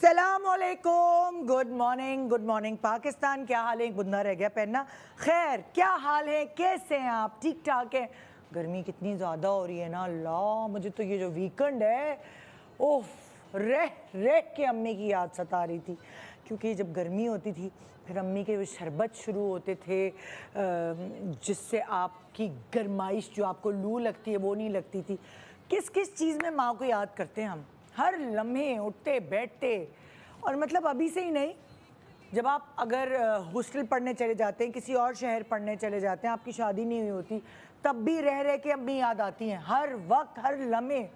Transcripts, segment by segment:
अस्सलामुअलैकुम, good morning Pakistan. क्या हाल है? एक बुंदा रह गया पहनना। खैर, क्या हाल है, कैसे हैं आप? ठीक ठाक है। गर्मी कितनी ज़्यादा हो रही है ना अल्लाह, मुझे तो ये जो वीकेंड है ओह रह रह के अम्मी की याद सता रही थी, क्योंकि जब गर्मी होती थी फिर अम्मी के वो शरबत शुरू होते थे जिससे आपकी गर्माइश जो आपको लू लगती है वो नहीं लगती थी। किस किस चीज़ में माँ को याद करते हैं हम, हर लम्हे उठते बैठते। और मतलब अभी से ही नहीं, जब आप अगर हॉस्टल पढ़ने चले जाते हैं, किसी और शहर पढ़ने चले जाते हैं, आपकी शादी नहीं हुई होती, तब भी रह रह के अम्मी याद आती हैं। हर वक्त हर लम्हे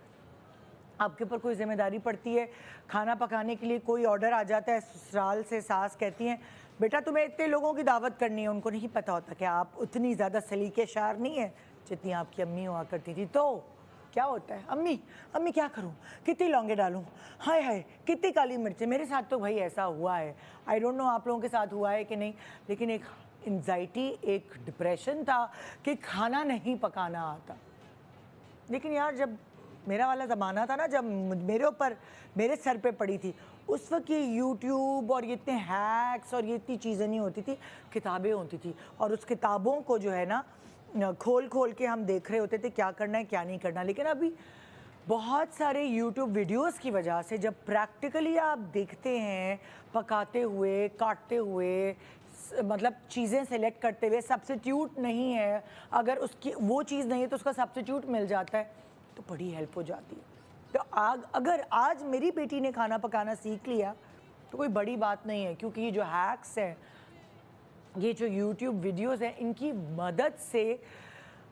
आपके ऊपर कोई जिम्मेदारी पड़ती है, खाना पकाने के लिए कोई ऑर्डर आ जाता है ससुराल से, सास कहती हैं बेटा तुम्हें इतने लोगों की दावत करनी है। उनको नहीं पता होता कि आप उतनी ज़्यादा सलीकेशार नहीं है जितनी आपकी अम्मी हुआ करती थी। तो क्या होता है, अम्मी अम्मी क्या करूं, कितनी लौंगे डालूं, हाय हाय कितनी काली मिर्चें। मेरे साथ तो भाई ऐसा हुआ है, आई डोंट नो आप लोगों के साथ हुआ है कि नहीं, लेकिन एक एंजाइटी, एक डिप्रेशन था कि खाना नहीं पकाना आता। लेकिन यार जब मेरा वाला ज़माना था ना, जब मेरे ऊपर मेरे सर पे पड़ी थी, उस वक्त ये यूट्यूब और ये इतने हैक्स और ये इतनी चीज़ें नहीं होती थी, किताबें होती थी। और उस किताबों को जो है ना खोल खोल के हम देख रहे होते थे क्या करना है क्या नहीं करना। लेकिन अभी बहुत सारे यूट्यूब वीडियोस की वजह से जब प्रैक्टिकली आप देखते हैं पकाते हुए, काटते हुए, मतलब चीज़ें सेलेक्ट करते हुए, सब्स्टिट्यूट नहीं है, अगर उसकी वो चीज़ नहीं है तो उसका सब्स्टिट्यूट मिल जाता है, तो बड़ी हेल्प हो जाती है। तो अगर आज मेरी बेटी ने खाना पकाना सीख लिया तो कोई बड़ी बात नहीं है, क्योंकि ये जो हैक्स हैं, ये जो YouTube वीडियोस हैं, इनकी मदद से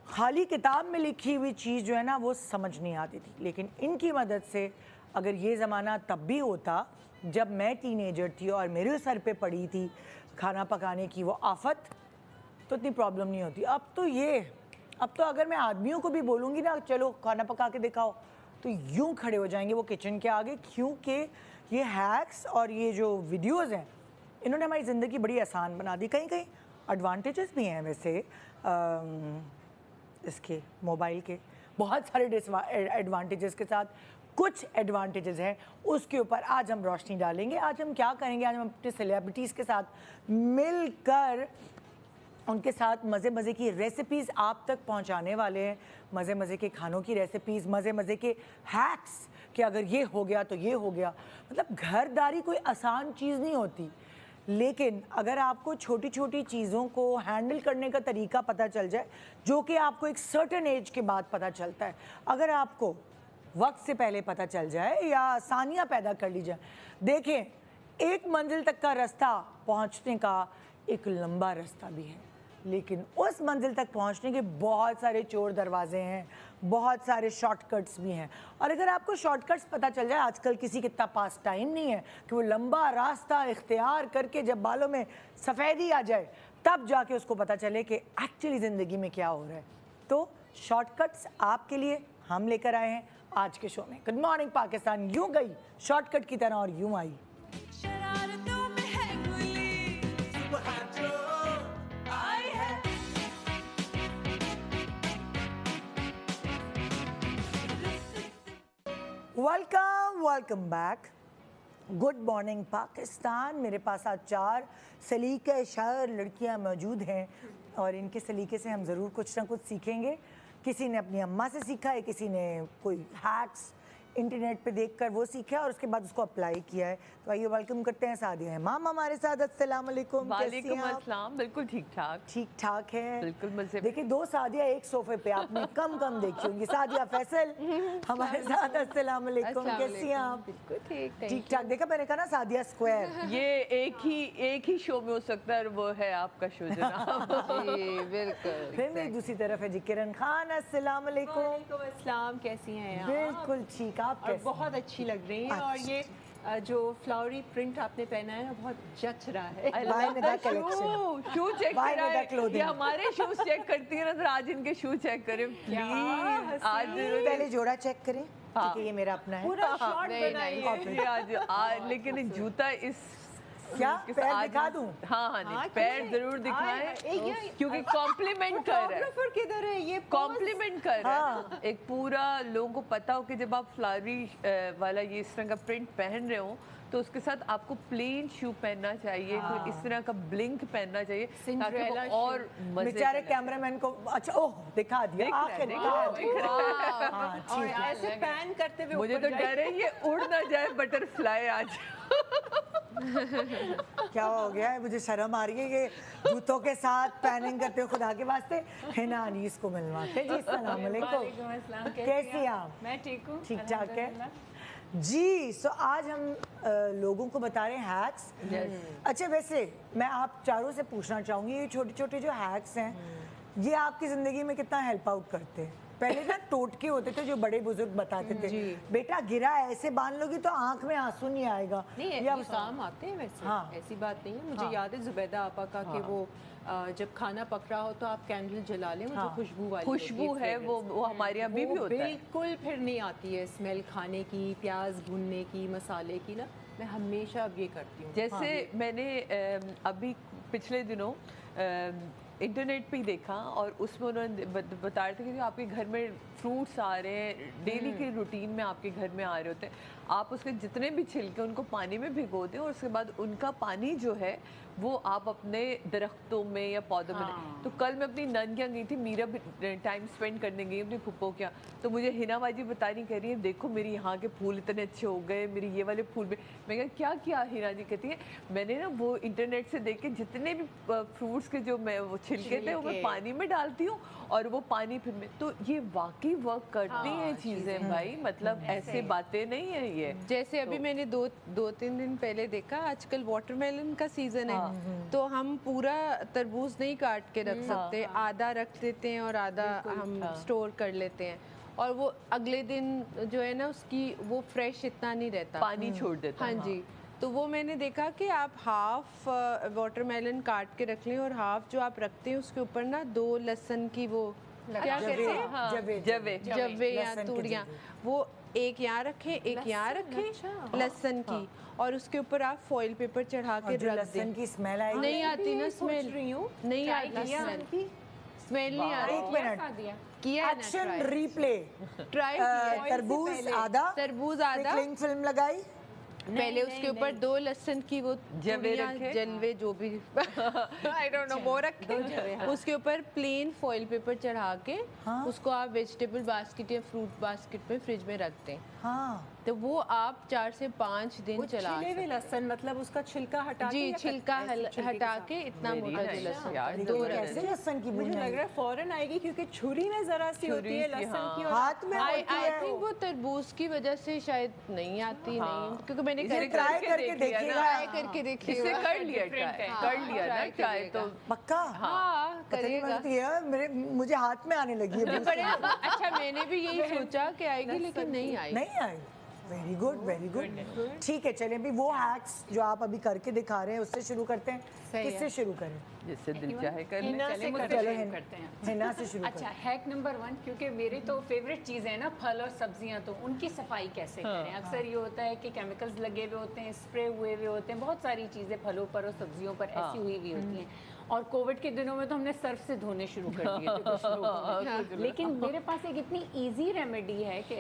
खाली किताब में लिखी हुई चीज़ जो है ना वो समझ नहीं आती थी। लेकिन इनकी मदद से अगर ये ज़माना तब भी होता जब मैं टीनेजर थी और मेरे सर पे पड़ी थी खाना पकाने की वो आफत, तो इतनी प्रॉब्लम नहीं होती। अब तो अगर मैं आदमियों को भी बोलूँगी ना चलो खाना पका के दिखाओ, तो यूं खड़े हो जाएंगे वो किचन के आगे, क्योंकि ये हैक्स और ये जो वीडियोज़ हैं इन्होंने हमारी ज़िंदगी बड़ी आसान बना दी। कहीं कहीं एडवांटेजेस भी हैं वैसे इसके मोबाइल के, बहुत सारे एडवांटेजेस के साथ कुछ एडवांटेजेस हैं, उसके ऊपर आज हम रोशनी डालेंगे। आज हम क्या करेंगे, आज हम अपने सेलिब्रिटीज़ के साथ मिलकर उनके साथ मज़े मज़े की रेसिपीज़ आप तक पहुंचाने वाले हैं। मज़े मज़े के खानों की रेसिपीज़, मज़े मज़े के हैक्स कि अगर ये हो गया तो ये हो गया। मतलब घरदारी कोई आसान चीज़ नहीं होती, लेकिन अगर आपको छोटी छोटी चीज़ों को हैंडल करने का तरीका पता चल जाए, जो कि आपको एक सर्टेन एज के बाद पता चलता है, अगर आपको वक्त से पहले पता चल जाए या आसानियाँ पैदा कर ली जाए। देखें, एक मंजिल तक का रास्ता पहुँचने का एक लंबा रास्ता भी है, लेकिन उस मंजिल तक पहुंचने के बहुत सारे चोर दरवाजे हैं, बहुत सारे शॉर्टकट्स भी हैं। और अगर आपको शॉर्टकट्स पता चल जाए, आजकल किसी के इतना पास टाइम नहीं है कि वो लंबा रास्ता इख्तियार करके जब बालों में सफ़ेदी आ जाए तब जाके उसको पता चले कि एक्चुअली ज़िंदगी में क्या हो रहा है। तो शॉर्टकट्स आपके लिए हम लेकर आए हैं आज के शो में। गुड मॉर्निंग पाकिस्तान यूँ गई शॉर्टकट की तरह और यूँ आई। Welcome back. Good morning Pakistan. मेरे पास आज 4 सलीके शायर लड़कियां मौजूद हैं और इनके सलीके से हम ज़रूर कुछ ना कुछ सीखेंगे। किसी ने अपनी अम्मा से सीखा है, किसी ने कोई हैक्स इंटरनेट पे देखकर वो सीखा है और उसके बाद उसको अप्लाई किया है। तो आइए वेलकम करते हैं सादिया इमाम हमारे साथ। अस्सलाम वालेकुम। वालेकुम अस्सलाम। बिल्कुल ठीक ठाक है। बिल्कुल मजे। देखिए 2 सादिया एक सोफे पे आपने कम देखी होंगी। सादिया फैसल हमारे साथ। अस्सलाम वालेकुम, कैसी हैं आप? बिल्कुल ठीक ठाक। देखा मैंने कहा ना सादिया स्क्वायर। ये एक ही शो में हो सकता है, वो है आपका शो जनाब। जी बिल्कुल। फिर मेरी दूसरी तरफ है जी किरण खान। अस्सलाम वालेकुम। वालेकुम अस्सलाम, कैसी हैं आप? बिल्कुल ठीक, आप और बहुत अच्छी लग रही हैं। और ये जो फ्लावरी प्रिंट आपने पहना है ना, बहुत जच रहा है। शू चेक करा, ये हमारे शूज चेक करती है ना, तो आज इनके शू चेक करें प्लीज। आज पहले जोड़ा चेक करें, ठीक है, ये मेरा अपना है। पूरा शॉर्ट बनाइए आज लेकिन जूता इस क्या पैर दिखा दूं? हाँ, नहीं पैर जरूर दिखाएं, क्योंकि कॉम्प्लीमेंट कर रहे हैं। किधर है ये? कॉम्प्लीमेंट कर रहे हैं। एक पूरा लोगों को पता हो कि जब आप फ्लावरी वाला ये इस तरह का प्रिंट पहन रहे हो तो उसके साथ आपको प्लेन शू पहनना चाहिए, कोई इस तरह का ब्लिंक पहनना चाहिए ताकि Cinderella वो और मजे बेचारे कैमरामैन को अच्छा ओह दिखा दिया हाँ और ठीक है। ऐसे पैन करते हुए मुझे तो डर है ये उड़ ना जाए बटरफ्लाई आज। क्या हो गया है, मुझे शर्म आ रही है ये जूतों के साथ पैनिंग करते हो, खुदा के वास्ते हिना अनीस को मिलवाते जी। अस्सलाम वालेकुम, कैसी हैं आप? मैं ठीक हूँ, ठीक ठाक है जी। सो आज हम लोगों को बता रहे हैं हैक्स। अच्छा वैसे मैं आप चारों से पूछना चाहूंगी, ये छोटे छोटे जो हैक्स हैं ये आपकी जिंदगी में कितना हेल्प आउट करते हैं? पहले ना टोटके होते थे जो बड़े बुजुर्ग बताते थे, बेटा गिरा ऐसे बांध लोगी तो आंख में आंसू नहीं आएगा। नहीं ये काम आते हैं वैसे। हाँ। ऐसी बात नहीं है। मुझे याद है जुबैदा आपा का कि वो जब खाना पक रहा हो तो आप कैंडल जला लें, वो जो खुशबू वाली खुशबू है वो हमारे यहाँ अभी भी होता है। बिल्कुल फिर नहीं आती है स्मेल खाने की, प्याज भुनने की, मसाले की ना। मैं हमेशा अब ये करती हूँ। जैसे मैंने अभी पिछले दिनों इंटरनेट पे ही देखा और उसमें उन्होंने बता रहे थे कि जो आपके घर में फ्रूट्स आ रहे हैं डेली के रूटीन में आपके घर में आ रहे होते हैं, आप उसके जितने भी छिलके उनको पानी में भिगो दें और उसके बाद उनका पानी जो है वो आप अपने दरख्तों में या पौधों में दें। तो कल मैं अपनी नन के यहाँ गई थी, मीरा भी टाइम स्पेंड करने गई अपनी फुप्पो के यहाँ, तो मुझे हिना बाजी बतानी कह रही है देखो मेरी यहाँ के फूल इतने अच्छे हो गए, मेरी ये वाले फूल भी। मैं कहा क्या किया? हिना जी कहती है मैंने ना वो इंटरनेट से देख के जितने भी फ्रूट्स के जो मैं वो छिलके थे वो मैं पानी में डालती हूँ और वो पानी फिर में, तो ये वाकई वर्क करती हैं चीज़ें भाई, मतलब ऐसे बातें नहीं है ये। जैसे अभी मैंने दो तीन दिन पहले देखा, आजकल वाटरमेलन का सीजन है, तो हम पूरा तरबूज नहीं काट के रख सकते, आधा रख देते हैं और आधा हम स्टोर कर लेते हैं, और वो अगले दिन जो है ना उसकी वो फ्रेश इतना नहीं रहता, पानी छोड़ देता। हाँ जी। तो वो मैंने देखा कि आप हाफ वाटरमेलन काट के रख लें और हाफ जो आप रखते हैं उसके ऊपर ना 2 लहसुन की वो क्या कहते हैं, जवे या तूड़ियाँ, वो एक यहाँ रखें एक यहाँ रखें लहसुन की, और उसके ऊपर आप फॉइल पेपर चढ़ा के रख दें। लहसुन की स्मेल आएगी? नहीं आती ना स्मेल, नहीं आती स्मेल नहीं आती। एक मिनट किया है ना एक्शन रिप्ले। ट्राई तरबूज आधा क्लिंग फिल्म लगाई, पहले उसके ऊपर 2 लहसुन की वो जलवे जो भी आई डोंट नो वो रखे, उसके ऊपर प्लेन फॉइल पेपर चढ़ा के उसको आप वेजिटेबल बास्केट या फ्रूट बास्केट में फ्रिज में रख दें। हाँ तो वो आप 4 से 5 दिन चला छिले हुए लहसुन, मतलब उसका छिलका हटा के, जी छिलका हटा के इतना मोटा जो लहसुन 2 कैसे लहसुन की मुझे लग रहा है फौरन आएगी क्योंकि छुरी में जरा सी होती है लहसुन की, और हाथ में आई थिंक वो तरबूज की वजह से शायद नहीं आती, नहीं क्योंकि मैंने ट्राई करके देखिएगा, ट्राई करके देखिए, इससे कर लिया ना ट्राई तो पक्का हाँ करेगा। मेरे मुझे हाथ में आने लगी है। अच्छा मैंने भी यही सोचा कि आएगी लेकिन नहीं आई। नहीं आई। Very good very good. ठीक है चलिए अभी वो हैक्स जो आप अभी करके दिखा रहे हैं उससे शुरू करते हैं। किससे शुरू करें? जिससे दिल चाहे कर ले। चलिए मुझसे शुरू करते हैं। हिना से शुरू अच्छा हैक नंबर 1, क्योंकि मेरी तो फेवरेट चीज़ है ना फल और सब्जियां, तो उनकी सफाई कैसे करें। अक्सर ये होता है कि केमिकल्स लगे हुए होते हैं, स्प्रे हुए हुए होते हैं, बहुत सारी चीज़ें फलों पर और सब्जियों पर ऐसी हुई हुई होती हैं, और कोविड के दिनों में तो हमने सर्फ से धोने शुरू कर दिए थे कुछ लोगों ने। लेकिन मेरे पास एक इतनी इजी रेमेडी है कि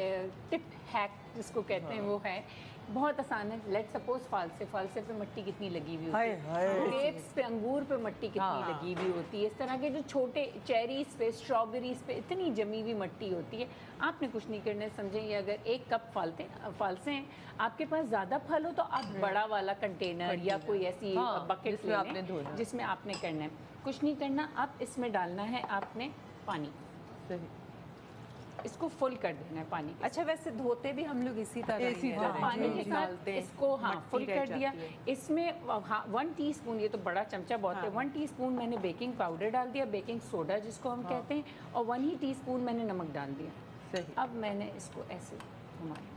टिप हैक जिसको कहते हैं, वो है बहुत आसान है। लेट सपोज फालसे पे मिट्टी कितनी लगी हुई होती है, ग्रेप्स पे अंगूर पे मिट्टी कितनी लगी हुई होती है, इस तरह के जो छोटे चेरीज पे स्ट्रॉबेरीज पे इतनी जमी हुई मिट्टी होती है। आपने कुछ नहीं करना, समझें ये अगर 1 कप फालसे हैं, आपके पास ज़्यादा फल हो तो आप बड़ा वाला कंटेनर या कोई ऐसी बकेट ले लें जिसमें आपने करना है। कुछ नहीं करना, आप इसमें डालना है आपने पानी, इसको फुल कर देना है पानी। अच्छा वैसे धोते भी हम लोग इसी तरह पानी के साथ इसको फुल कर दिया। इसमें 1 टीस्पून, ये तो बड़ा चमचा बहुत है, 1 टीस्पून मैंने बेकिंग पाउडर डाल दिया, बेकिंग सोडा जिसको हम कहते हैं, और 1 ही टीस्पून मैंने नमक डाल दिया। अब मैंने इसको ऐसे घुमाया,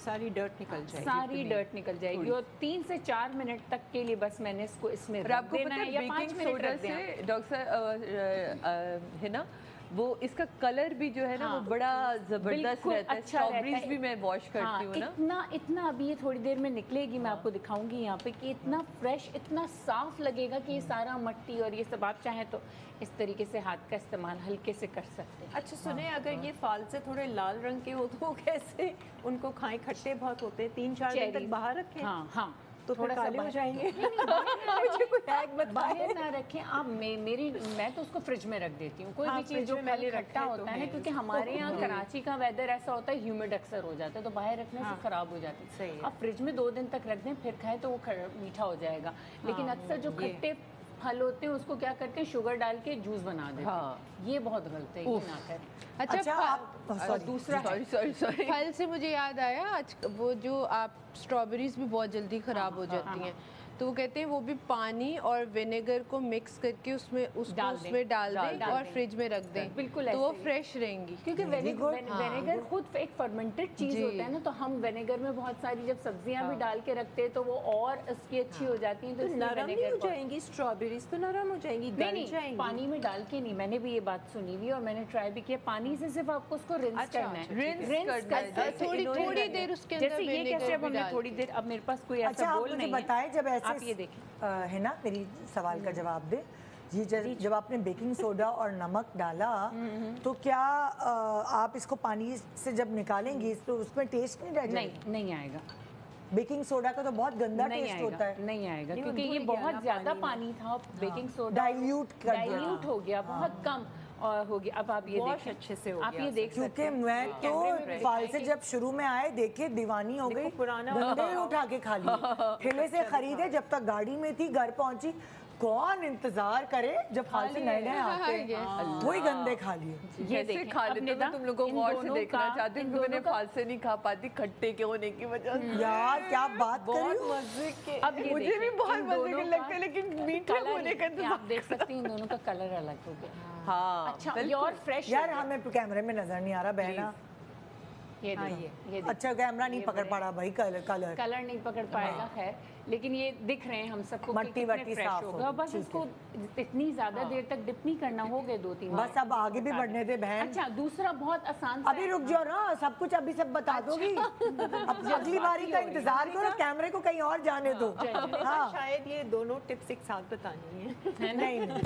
सारी डर्ट निकल जाएगी, सारी डर्ट निकल जाएगी, और 3 से 4 मिनट तक के लिए बस मैंने इसको इसमें रख देना है, या 5 मिनट रख देना। डॉक्टर है ना, वो इसका कलर भी जो है ना वो बड़ा जबरदस्त बिल्कुल रहता है। अच्छा रहता स्ट्रॉबेरीज है। भी मैं वॉश करती हूँ ना। इतना अभी ये थोड़ी देर में निकलेगी, मैं आपको दिखाऊंगी यहाँ पे कि इतना फ्रेश, इतना साफ लगेगा कि ये सारा मट्टी और ये सब, आप चाहें तो इस तरीके से हाथ का इस्तेमाल हल्के से कर सकते हैं। अच्छा सुने, अगर ये फाल से थोड़े लाल रंग के हो तो कैसे उनको खाएं? खट्टे बहुत होते हैं, 3-4 दिन तक Cherries। बाहर रखें हाँ तो फिर थोड़ा सा काले हो बाहर- जाएंगे। नहीं, मुझे कोई हैक बताएं। बाहर ना रखें आप। मैं तो उसको फ्रिज में रख देती हूँ। कोई हाँ, भी चीज़ फ्रिज जो में फल मैंने खट्टा रखा है तो होता है है, ना, क्योंकि उसको हमारे यहाँ कराची का वेदर ऐसा होता है, ह्यूमिड अक्सर हो जाता है, तो बाहर रखने से खराब हो जाती है। सही है। आप फ्रिज में 2 दिन तक रख दें, फिर खाएं तो वो मीठा हो जाएगा। लेकिन अक्सर जो ये। खट्टे फल होते हैं उसको क्या करते हैं, शुगर डाल के जूस बना देते हैं। ये बहुत गलत है, ये ना करें। अच्छा आप sorry, दूसरा है सॉरी फल से मुझे याद आया, आज वो जो आप स्ट्रॉबेरीज भी बहुत जल्दी ख़राब हो जाती हैं, तो वो कहते हैं वो भी पानी और विनेगर को मिक्स करके उसमें उसको डाल दें। उसमें डाल डाल दें और दें। फ्रिज में रख दें, बिल्कुल तो वो ऐसे ही। फ्रेश रहेंगी। क्योंकि वेनेगर खुद एक फर्मेंटेड चीज जी। होता है ना, तो हम वेनेगर में बहुत सारी जब सब्जियां भी डाल के रखते हैं तो वो और उसकी अच्छी हो जाती हैं। तो तो इसलिए नरम नहीं vinegar हो बहुत- जाएंगी स्ट्रॉबेरीज? तो नरम हो जाएंगी, नहीं गल नहीं, जाएंगी। पानी में डाल के नहीं। मैंने भी ये बात सुनी हुई और मैंने ट्राई भी किया। पानी से सिर्फ आपको उसको रिंस अच्छा, करना है। अच्छा, ठीक है। रिंस करना है। करना है। जैसे थोड़ी इन्होंने थोड़ी डाला। देर उसके अंदर जैसे ये विनेगर कैसे अब भी हमने डाल थोड़ी के। देर, अब मेरे पास कोई अच्छा ऐसा आप बोल मुझे नहीं बताएं, जब है। ऐसे आप ये देखें। है ना, मेरी सवाल का जवाब दे। ये जब आपने बेकिंग सोडा और नमक डाला तो क्या आप इसको पानी से जब निकालेंगी तो उसमें टेस्ट नहीं रह जाएगा? नहीं आएगा, बेकिंग सोडा का तो बहुत गंदा नहीं टेस्ट होता है। नहीं आएगा, नहीं, क्योंकि वो ये धुल गया बहुत ना ज्यादा पानी पानी था। बेकिंग सोडा डाइल्यूट कर दिया। डाइल्यूट हो गया, बहुत कम और हो गया। अब आप ये Wash देखें, अच्छे से हो आप गया ये देख सकते क्योंकि हैं। मैं कैमरे में तो फाल से जब शुरू में आए देखे दीवानी हो गई, देखो पुराना गंदे ही उठा के खा लिए। ठेले से खरीदे, जब तक गाड़ी में थी, घर पहुंची, कौन इंतजार करे जब फाल से नए नए आते हैं, वही गंदे खा लिए। ये कैसे देखें, खा अब लेते हो? निदा, मैं तुम लोगों को इन गौर से दोनों देखना का- चाहती हूँ इन कि मैंने दोनों का- फाल से नहीं खा पाती, खट्टे के होने की वजह से। यार क्या बात कर रही हो? मजे के। अब ये मुझे देखें, भी बहुत इन मजे दोनों के का लगते हैं, लेकिन मीठे कलर होने का ये इंतजार। आप देख सकते हैं, इन दोनों का कलर अलग हो गया। हाँ अच्छा, ये बिल्कुल। और फ्रेश यार हमें कैमरे में नजर नहीं आ रहा बहना। ये हाँ, देखिए, ये देखिए। अच्छा कैमरा नहीं पकड़ पा रहा भाई, कलर कलर नहीं पकड़ पाएगा, खैर, लेकिन ये दिख रहे हैं हम सबको कि मट्टी कितने वट्टी फ्रेश साफ हो हो गया। गई, बस ठीक इसको इतनी ज्यादा देर तक डिप नहीं करना, हो गए 2-3 बस अब आगे भी बढ़ने दे बहन। अच्छा, दूसरा बहुत आसान सा अभी रुक जाओ ना, सब कुछ अभी सब बता दोगी। अब अगली बारी का इंतजार करो, कैमरे को कहीं और जाने दो। हाँ शायद ये दोनों टिप्स एक साथ बतानी है।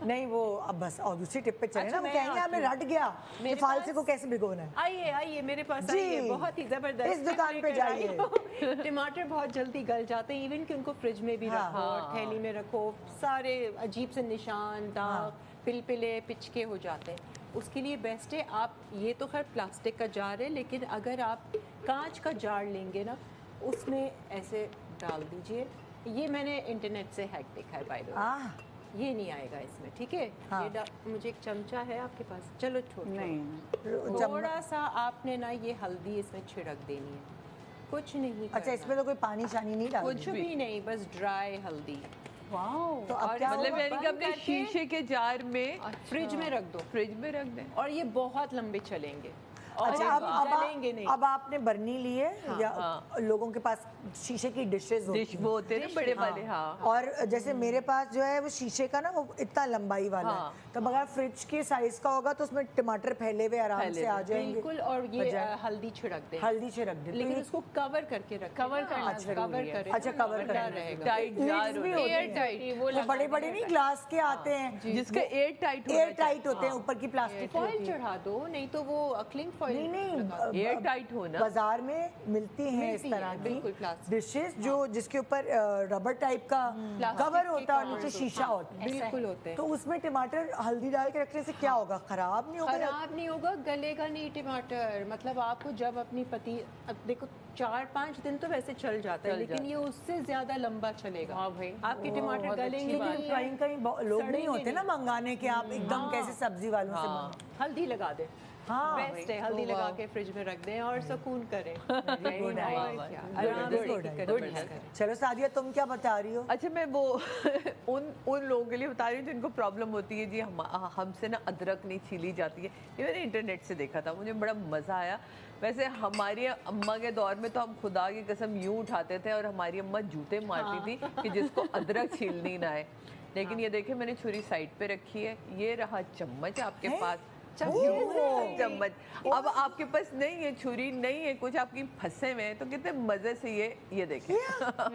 नहीं वो अब बस और दूसरी टिप पे चले अच्छा, ना। वो मैं कहेंगे हमें रट गया कि मेरे फालसे पास- को कैसे भिगोना है। आइए आइए मेरे पास जी, आइए, बहुत ही जबरदस्त इस दुकान पे लेकर आई जाइए। हूँ। टमाटर बहुत जल्दी गल जाते हैं, इवन कि उनको फ्रिज में भी हाँ। रखो और थैली में रखो, सारे अजीब से निशान, दाग, पिलपिले, पिचके हो जाते हैं। उसके लिए बेस्ट है, आप ये तो खैर प्लास्टिक का जार है, लेकिन अगर आप कांच का जार लेंगे ना, उसमें ऐसे डाल दीजिए। ये मैंने इंटरनेट से हैक देखा है बाय द वे। ये नहीं आएगा इसमें, ठीक है? हाँ। ये मुझे एक चमचा है आपके पास, चलो छोड़ नहीं, थोड़ा सा आपने ना ये हल्दी इसमें छिड़क देनी है, कुछ नहीं अच्छा करना। इसमें तो कोई पानी शानी नहीं डाल कुछ भी नहीं, बस ड्राई हल्दी। वाओ, तो अब और क्या मतलब होगा? यानी कि अपने करके- शीशे के जार में फ्रिज में रख दो फ्रिज में रख दें। और ये बहुत लंबे चलेंगे। और अच्छा गलेंगे नहीं। अब आपने बर्नी लिए या लोगों के पास शीशे की डिशेज होती डिश हैं। वो होते हैं ना बड़े वाले। हाँ और जैसे मेरे पास जो है वो शीशे का ना वो इतना लंबाई वाला हाँ। है, तो अगर फ्रिज के साइज का होगा तो उसमें टमाटर फैले हुए आराम फैले से आ हुए, जाएंगे। बिल्कुल, और ये बजाय- हल्दी छिड़क दें, हल्दी से रख दे। लेकिन उसको कवर करके रखें। कवर करना अच्छा, कवर जरूरी है। करें। अच्छा, कवर ठंडा करना रहेगा। टाइट जार Lids भी होते होती हैं। एयर टाइट, वो वो बड़े बड़े नहीं ग्लास के आते हैं, जिसका एयर टाइट एयर टाइट होते हैं, ऊपर की प्लास्टिक की फॉइल होती है। चढ़ा दो, नहीं तो वो क्लिंग फॉइल नहीं नहीं एयर टाइट हो ना। बाजार में मिलती हैं इस मिलती तरह हैं, की बिल्कुल plastic। डिशेस जो जिसके ऊपर रबर टाइप का कवर होता है और नीचे शीशा होता है। बिल्कुल होते हैं। तो उसमें टमाटर हल्दी डाल के रखने से क्या होगा? खराब नहीं होगा? खराब नहीं होगा, गलेगा नहीं टमाटर। मतलब आपको जब अपनी पति, अब देखो 4-5 दिन तो वैसे चल जाता है, चल लेकिन जाता ये उससे ज्यादा लंबा चलेगा। हाँ भाई, आपके बहुत टमाटर अच्छी गलेंगे बात नहीं, कहीं कहीं लोग नहीं सड़ेंगे होते ना नहीं। मंगाने के, आप एकदम कैसे सब्जी वालों से मंगाओ। हल्दी लगा दे, हाँ बेस्ट है। हल्दी लगा के फ्रिज में रख दें और सुकून करें। Good idea. और क्या, आराम Good से idea. एक कदम करें। चलो सादिया तुम क्या बता रही हो? अच्छा मैं वो उन लोगों के लिए बता रही हूँ जिनको प्रॉब्लम होती है जी, हमसे ना अदरक नहीं छीली जाती है। ये मैंने इंटरनेट से देखा था, मुझे बड़ा मज़ा आया। वैसे हमारी अम्मा के दौर में तो हम खुदा की कसम यूँ उठाते थे और हमारी अम्मा जूते मारती थी कि जिसको अदरक छीलनी ना आए। लेकिन ये देखिए मैंने छुरी साइड पे रखी है, ये रहा चम्मच आपके पास। चम्मच। अब आपके पास नहीं है छुरी, नहीं है कुछ, आपकी फंसे हुए हैं, तो कितने मजे से ये देखें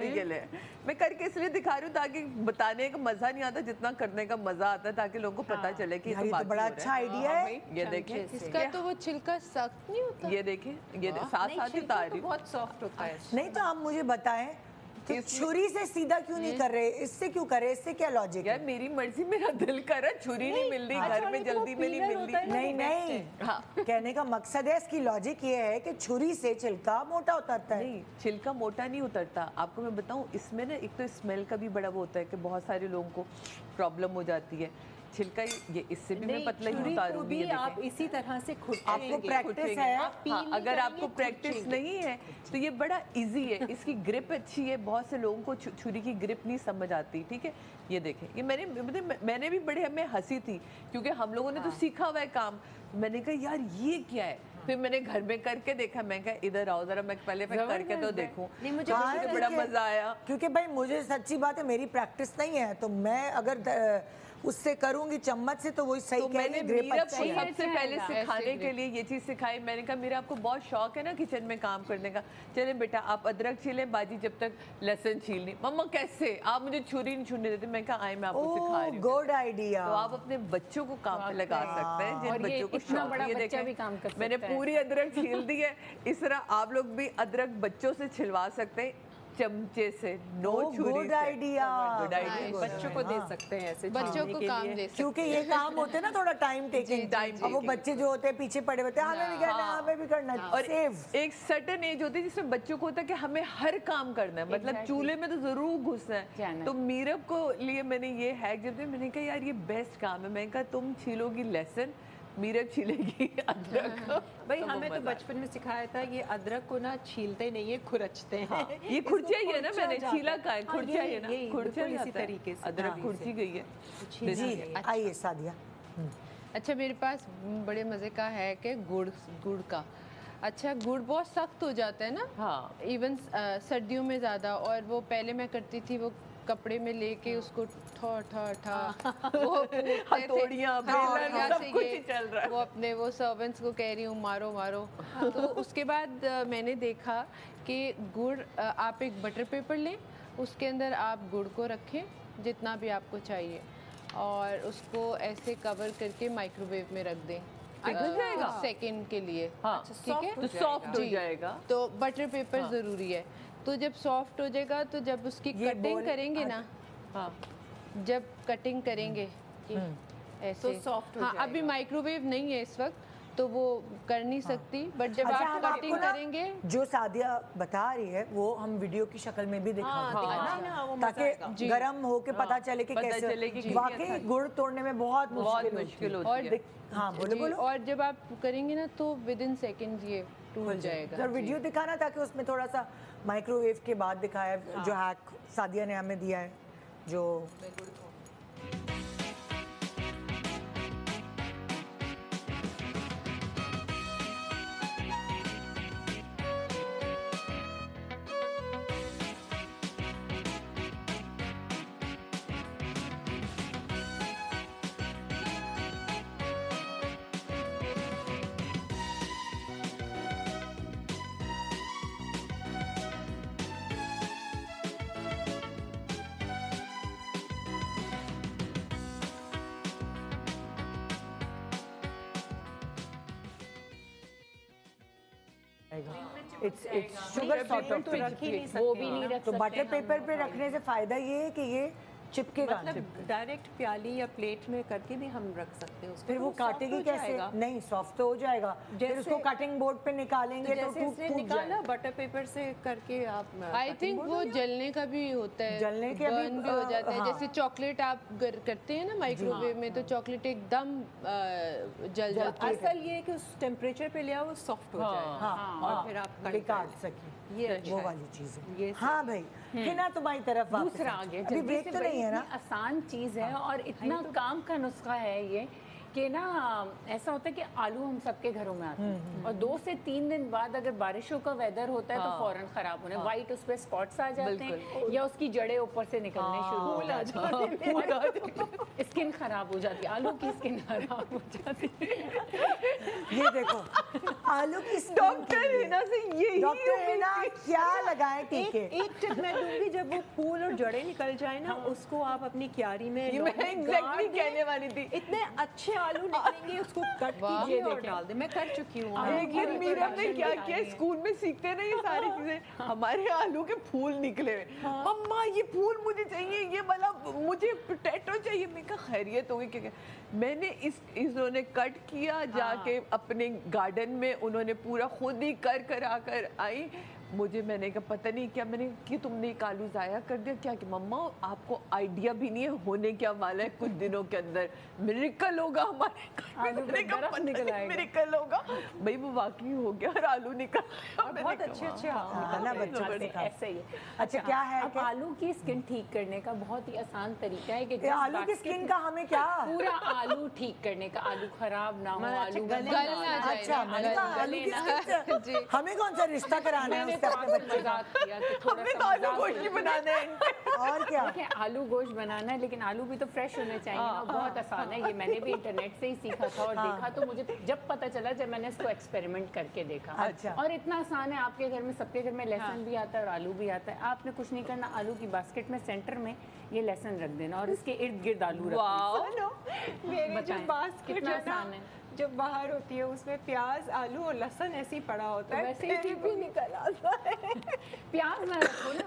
ये ले। मैं करके इसलिए दिखा रही हूँ ताकि बताने का मजा नहीं आता जितना करने का मजा आता है, ताकि लोगों को पता चले कि यार ये तो बड़ा अच्छा आइडिया है। ये देखें, इसका तो वो छिलका सख्त नहीं होता। ये देखें, ये साथ साथ ही उतार रही हूँ। बहुत सॉफ्ट होता है। नहीं तो आप मुझे बताएं तो छुरी से सीधा क्यों नहीं कर रहे, इससे क्यों कर रहे, इससे क्या लॉजिक है? यार मेरी मर्जी, मेरा दिल कर रहा है, छुरी नहीं मिल रही घर में, जल्दी में नहीं मिल रही। नहीं नहीं, कहने का मकसद है, इसकी लॉजिक ये है कि छुरी से छिलका मोटा उतरता है। नहीं, छिलका मोटा नहीं उतरता। आपको मैं बताऊं, इसमें ना एक तो स्मेल का भी बड़ा वो होता है कि बहुत सारे लोगों को प्रॉब्लम हो जाती है। छिलका ये इससे भी मैं पतला ही उतारूंगी। ये आप इसी तरह से आपको प्रैक्टिस है। हाँ, अगर आपको प्रैक्टिस नहीं है तो ये बड़ा इजी है, इसकी ग्रिप अच्छी है। बहुत से लोगों को छुरी की ग्रिप नहीं समझ आती, ठीक है। ये देखें, ये मैंने भी बड़े हमें हंसी थी क्योंकि हम लोगों ने तो सीखा हुआ है काम। मैंने कहा यार ये क्या है, फिर मैंने घर में करके देखा। मैं कहा इधर आओ जरा, मैं पहले करके तो देखूं। मुझे बड़ा मजा आया क्योंकि भाई मुझे सच्ची बात है, मेरी प्रैक्टिस नहीं है, तो मैं अगर उससे करूंगी चम्मच से तो वही सही तो मैंने ग्रिप मीरा अच्छी को है। सबसे पहले सिखाने के लिए ये चीज़ सिखाई। मैंने कहा मेरा आपको बहुत शौक है ना किचन में काम करने का, चले बेटा आप अदरक छीलें, बाजी जब तक लहसुन छीलनी। मम्मा कैसे, आप मुझे छुरी नहीं छूने देते। मैं कहा आई मैं आपको सिखा रही हूँ। Good idea. तो आप अपने बच्चों को काम पे लगा सकते हैं, जिन बच्चों को इतना शौक बड़ा है। ये बच्चा भी देखें, काम कर सकता मैंने है। पूरी अदरक छील दी है। इस तरह आप लोग भी अदरक बच्चों से छिलवा सकते हैं, चमचे से, नो छुरी गुड से। आइडिया। Good idea. बच्चों को दे सकते हैं ऐसे बच्चों को काम दे सकते क्योंकि ये काम होते हैं ना थोड़ा टाइम टेकिंग, अब वो बच्चे जो होते हैं पीछे पड़े होते हैं, हमें भी करना है, हमें भी करना है। और सेव एक सर्टेन एज होती है जिसमें बच्चों को होता है कि हमें हर काम करना है, मतलब चूल्हे में तो जरूर घुसना है। जाना है। तो मीरब को लिए मैंने ये हैक जब दिया, मैंने कहा यार ये बेस्ट काम है। मैंने कहा तुम छीलोगी लहसुन, मीरब छीलेगी अदरक। भाई हमें तो बचपन में सिखाया था ये अदरक को ना छीलते नहीं है, खुरचते हैं। ये खुर्चिया ही है ना, मैंने छीला का है, हाँ, खुर्चिया ही है ना, यही, खुर्चिया बिल्कुल इसी जाता है। तरीके से। अदरक हाँ, खुर्ची गई है। जी आइए सादिया। अच्छा मेरे पास बड़े मज़े का है कि गुड़ का। अच्छा गुड़ बहुत सख्त हो जाता है ना, हाँ। इवन सर्दियों में ज़्यादा। और वो पहले मैं करती थी, वो कपड़े में लेके उसको ठा ठा ठा वो हथौड़ियाँ, बेलन, सब कुछ ही चल रहा है। वो अपने वो सर्वेंट्स को कह रही हूँ मारो मारो। तो उसके बाद मैंने देखा कि गुड़ आप एक बटर पेपर लें, उसके अंदर आप गुड़ को रखें जितना भी आपको चाहिए, और उसको ऐसे कवर करके माइक्रोवेव में रख दें पिघल जाएगा सेकंड के लिए। हाँ, ठीक है, तो सॉफ्ट हो जी। जाएगा। तो बटर पेपर ज़रूरी है। तो जब सॉफ्ट हो जाएगा तो जब उसकी कटिंग करेंगे ना, हाँ, जब कटिंग करेंगे ऐसे तो soft हो हाँ, अभी माइक्रोवेव नहीं है इस वक्त तो वो कर नहीं सकती, बट जब अच्छा, आप हम आपको कटिंग ना करेंगे जो सादिया बता रही है वो हम वीडियो की शक्ल में भी दिखाएंगे, दिखाना ना, वो मजा आएगा। ताकि गरम होके पता चले कि पता चले कि कैसे कितनी वाकई गुड़ तोड़ने में बहुत बहुत मुश्किल मुश्किल होती होती है। हाँ बोलो जी, बोलो। और जब आप करेंगे ना तो विद इन सेकेंड ये टूट जाएगा। सर वीडियो दिखाना ताकि उसमें थोड़ा सा माइक्रोवेव के बाद दिखाया है, जो हैक सादिया ने हमें दिया है जो इट्स शुगर सॉर्ट ऑफ तो रख ही नहीं सकते वो भी नहीं रख तो सकते बटर पेपर पे रखने से फायदा ये है कि ये चिपकेगा नहीं। मतलब डायरेक्ट प्याली या प्लेट में करके भी हम रख सकते हैं उसको, फिर तो वो soft काटेगी हो कैसे? जाएगा। नहीं सॉफ्ट तो हो जाएगा, फिर जैसे- उसको कटिंग बोर्ड पे निकालेंगे तो जैसे टूट इसने टूट निकाला जाएगा। बटर पेपर से करके आप आई थिंक वो जलने का भी होता है, जलने के अभी, burn भी हो जाता है। हाँ। जैसे चॉकलेट आप करते हैं ना माइक्रोवेव में, तो चॉकलेट एकदम जल जाती है। असल ये है कि उस टेम्परेचर पे ले आओ, सॉफ्ट हो जाए हाँ, और फिर आप भी काट सके, ये अच्छा वो है। वाली चीज है। ये हाँ भाई, हिना तुम्हारी तरफ वापस दूसरा आ आ गया अभी जल्दी ब्रेक से, तो बड़ी नहीं है इतनी ना? आसान चीज है और इतना काम का नुस्खा है ये कि ना ऐसा होता है कि आलू हम सबके घरों में आते हैं और 2 से 3 दिन बाद अगर बारिशों का वेदर होता है तो फौरन खराब होने, वाइट उस पे स्पॉट्स आ जाते हैं या उसकी जड़ें ऊपर से निकलने शुरू हो जाती हैं, स्किन खराब हो जाती है, आलू की स्किन खराब हो जाती है। ये देखो आलू की डॉक्टर हिना से यही डॉक्टर हिना क्या लगाए टीके? एक टिप मैं दूंगी, जब वो फूल और जड़ें निकल जाए ना, उसको आप अपनी क्यारी में ये मैं एग्जैक्टली कहने वाली थी। इतने अच्छे आलू निकलेंगे, उसको कट कीजिए और डाल दे। मैं कर चुकी हूँ। लेकिन मीरा ने क्या किया, स्कूल में सीखते ना ये सारी चीजें, हमारे आलू के फूल निकले हुए। मम्मा ये फूल मुझे चाहिए, ये वाला मुझे पोटैटो चाहिए। मैं कहा खैरियत होगी क्या? मैंने इन्होंने कट किया, जाके अपने गार्डन में उन्होंने पूरा खुद ही कर आकर आई। मैंने कहा पता नहीं क्या, मैंने कि तुमने एक आलू ज़ाया कर दिया क्या? कि मम्मा आपको आइडिया भी नहीं है होने क्या वाला है, कुछ दिनों के अंदर मिरेकल होगा हमारे मिरेकल होगा। भाई वो वाकई हो गया और आलू निकल और बहुत अच्छे बच्चों से ऐसे ही है। अच्छा क्या है अब आलू की स्किन ठीक करने का बहुत ही आसान तरीका है कि आलू की स्किन का हमें क्या पूरा आलू ठीक करने का, आलू खराब ना हो, आलू अच्छा मैंने कहा आलू की स्किन से हमें कौन सा रिश्ता कराना है उससे अपने बच्चे का? आलू गोश्त बनाना है और क्या? देखिए आलू गोश्त बनाना है, लेकिन आलू भी तो फ्रेश होने चाहिए ना। बहुत आसान है, ये मैंने भी इंटरनेट से ही सीखा था और देखा तो मुझे जब पता चला, जब मैंने इसको एक्सपेरिमेंट करके देखा। अच्छा। और इतना आसान है, आपके घर में सबके घर में लहसुन भी आता है और आलू भी आता है। आपने कुछ नहीं करना, आलू की बास्केट में सेंटर में ये लहसुन रख देना और इसके इर्द गिर्द आलू रख देना। मेरे जो बास्केट कितना है ना, आसान है। जब बाहर होती है उसमें प्याज, आलू और लहसुन ऐसे ही पड़ा होता है, वैसे ही फिर भी निकल आता है। प्याज ना रखो ना,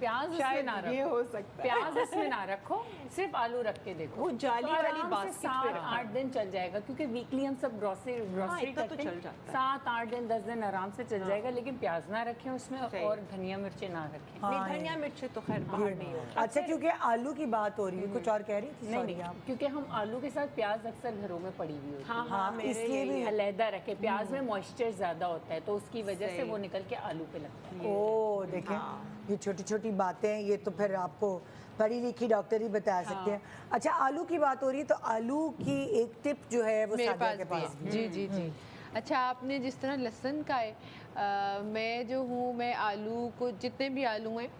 प्याज इसमें ना ये रखो, हो सकता है। प्याज इसमें ना रखो, सिर्फ आलू रख के देखो। वो जाली तो वाली आराम से बास्केट पे 7-8 दिन चल जाएगा, क्योंकि वीकली हम सब ग्रोसरी इतना तो करते चल हैं। जाता है। 7-8 दिन 10 दिन आराम से चल जाएगा, लेकिन प्याज ना रखें उसमें और धनिया मिर्चे ना रखें। नहीं, धनिया मिर्च तो खैर बाहर नहीं होता। अच्छा क्योंकि आलू की बात हो रही है, कुछ और कह रही थी? नहीं सॉरी नहीं, आप। क्योंकि हम आलू के साथ प्याज अक्सर घरों में पड़ी हुई होती है। हाँ, मेरे इसलिए भी अलहदा रखे, प्याज में मॉइस्चर ज्यादा होता है तो उसकी वजह से वो निकल के आलू पे लगता है। ओ देखें ये छोटी छोटी बातें हैं, ये तो फिर आपको पढ़ी लिखी डॉक्टर ही बता सकते हैं। अच्छा आलू की बात हो रही है, तो आलू की एक टिप जो है वो मेरे सादिया के पास पास भी है। जी जी जी। अच्छा आपने जिस तरह लहसुन का है, मैं जो हूँ, मैं आलू को, जितने भी आलू हैं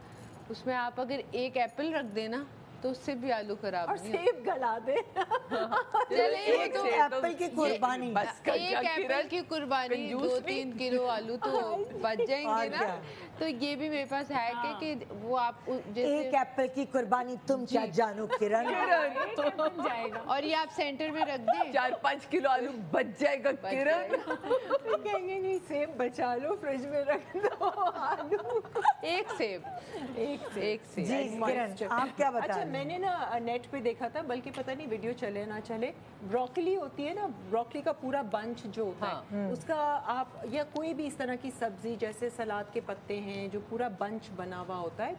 उसमें आप अगर एक एप्पल रख देना तो उससे भी आलू खराब और नहीं सेब गला दे। चले एक तो एप्पल की कुर्बानी। एक एप्पल की कुर्बानी 2-3 किलो आलू तो बच जाएंगे ना। तो ये भी मेरे पास हैक है कि वो आप जैसे एक एप्पल की कुर्बानी तुम क्या जानो किरण। जाएगा। और ये आप सेंटर में रख दें, 4-5 किलो आलू बच जाएगा किरण। कहेंगे नहीं, सेब बचा लो, फ्रिज में रख दो आलू। एक सेब जी किरण आप क्या बता अच्छा रही हैं? मैंने ना नेट पे देखा था, बल्कि पता नहीं वीडियो चले ना चले, ब्रोकली होती है ना, ब्रोकली का पूरा बंच जो होता है उसका आप, या कोई भी इस तरह की सब्जी जैसे सलाद के पत्ते हैं जो पूरा बंच बना हुआ होता है,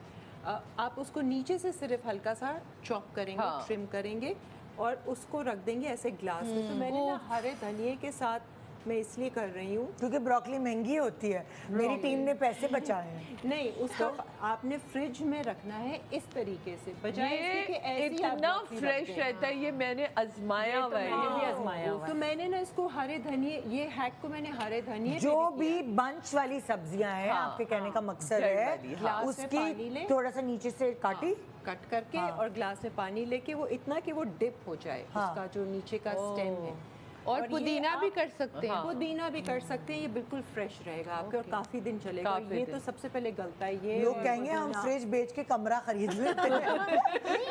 आप उसको नीचे से सिर्फ हल्का सा चॉप करेंगे, ट्रिम करेंगे और उसको रख देंगे ऐसे ग्लास में। तो मैंने ना हरे धनिए के साथ मैं इसलिए कर रही हूँ क्योंकि ब्रोकली महंगी होती है, मेरी टीम ने पैसे बचाए हैं। नहीं, उसको आपने फ्रिज में रखना है इस तरीके से, बजाय इसके कि ये ऐसे ही आप इतना ब्रोकली रख फ्रेश दें। रहता है, ये मैंने आजमाया हुआ है। मैंने भी आजमाया हुआ तो मैंने ना इसको हरे धनिए, ये हैक को मैंने हरे धनिए जो भी बंच वाली सब्जियां हैं, आपके कहने का मकसद जड़ वाली, है उसकी थोड़ा सा नीचे से काटी, कट करके और ग्लास में पानी लेके वो इतना कि वो डिप हो जाए, उसका जो नीचे का स्टेम है। और ये पुदीना भी आप- कर सकते हैं। पुदीना भी कर सकते हैं, ये बिल्कुल फ्रेश रहेगा आपके और काफी दिन चलेगा। काफी ये दिन। तो सबसे पहले गलता है ये। लोग और कहेंगे हम पुदीना। फ्रिज बेच के कमरा खरीद लेते हैं।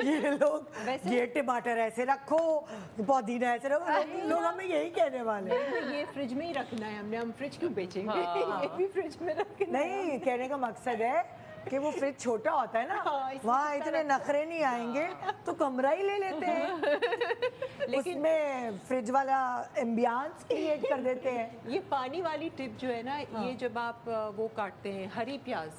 ये लोग ये टमाटर ऐसे रखो, पुदीना ऐसे रखो, लोग हमें यही कहने वाले हैं। तो ये फ्रिज में ही रखना है हमने, हम फ्रिज क्यों बेचेंगे? ये भी फ्रिज में रखना है। नहीं, कहने का मकसद है कि वो फ्रिज छोटा होता है ना, वहाँ इतने नखरे नहीं आएंगे तो कमरा ही ले लेते हैं, उसमें फ्रिज वाला एम्बियंस क्रिएट कर देते हैं। ये पानी वाली टिप जो है ना, ये जब आप वो काटते हैं हरी प्याज,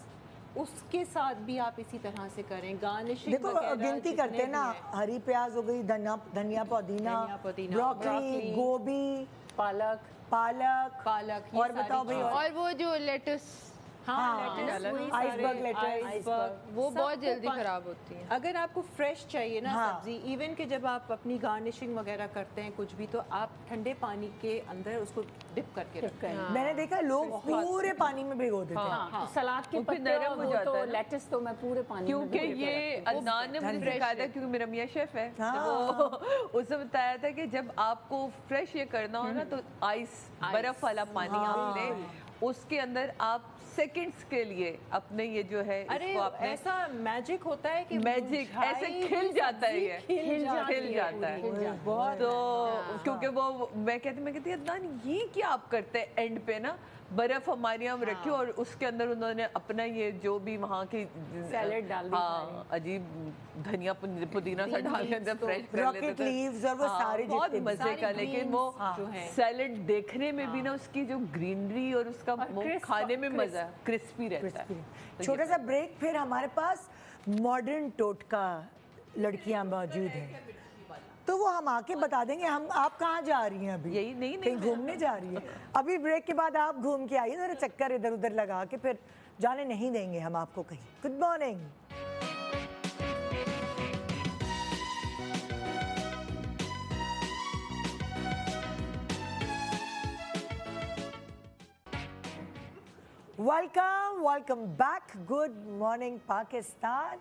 उसके साथ भी आप इसी तरह से करें, गार्निशिंग देखो गिनती करते हैं ना, हरी प्याज हो गई, धनिया पुदीना, ब्रोकली, गोभी, पालक पालक पालक, और बताओ भाई और वो जो लेटस आइसबर्ग लेट्स, वो बहुत जल्दी खराब होती है। अगर आपको फ्रेश चाहिए ना हाँ। सब्जी, इवन कि जब आप अपनी गार्निशिंग वगैरह करते हैं कुछ भी, तो आप ठंडे पानी के अंदर उसको डिप करके रखते हैं। मैंने देखा लोग पूरे पानी में भिगो देते हैं। हाँ, सलाद के पत्ते नरम हो वो जाता तो है ना। लेटस तो मैं पूरे पानी में क्योंकि भिगो के ये रखती हूँ। अदनान ने मुझे सिखाया था, क्योंकि मेरा मियाँ शेफ है, हाँ। तो वो उसने बताया था कि जब आपको फ्रेश ये करना हो ना, तो आइस बर्फ वाला पानी आप लें, उसके अंदर आप सेकंड्स के लिए अपने ये जो है अरे इसको आपने ऐसा मैजिक होता है कि मैजिक ऐसे खिल जाता है, ये खिल जाता है बहुत। तो क्योंकि वो मैं कहती अदनान ये क्या आप करते हैं एंड पे ना, बर्फ हमारे यहाँ रखी और उसके अंदर उन्होंने अपना ये जो भी वहाँ की सैलेड डाल दी, हाँ अजीब धनिया पुदीना सा डाल के अंदर फ्रेश कर रॉकेट लेते थे। लीव्स और वो सारे बहुत जितने भी मजे का, लेकिन वो जो हैं। सैलेड देखने में भी ना उसकी जो ग्रीनरी और उसका वो crisp- खाने में मजा, क्रिस्पी रहता है। तो छोटा सा ब्रेक, फिर हमारे पास मॉडर्न टोटका लड़कियां मौजूद हैं, तो वो हम आके बता देंगे। हम आप कहाँ जा रही हैं अभी? यही नहीं कहीं घूमने जा रही है? अभी ब्रेक के बाद आप घूम के आइए, जरा चक्कर इधर उधर लगा के, फिर जाने नहीं देंगे हम आपको कहीं। Good morning. Welcome back. Good morning Pakistan.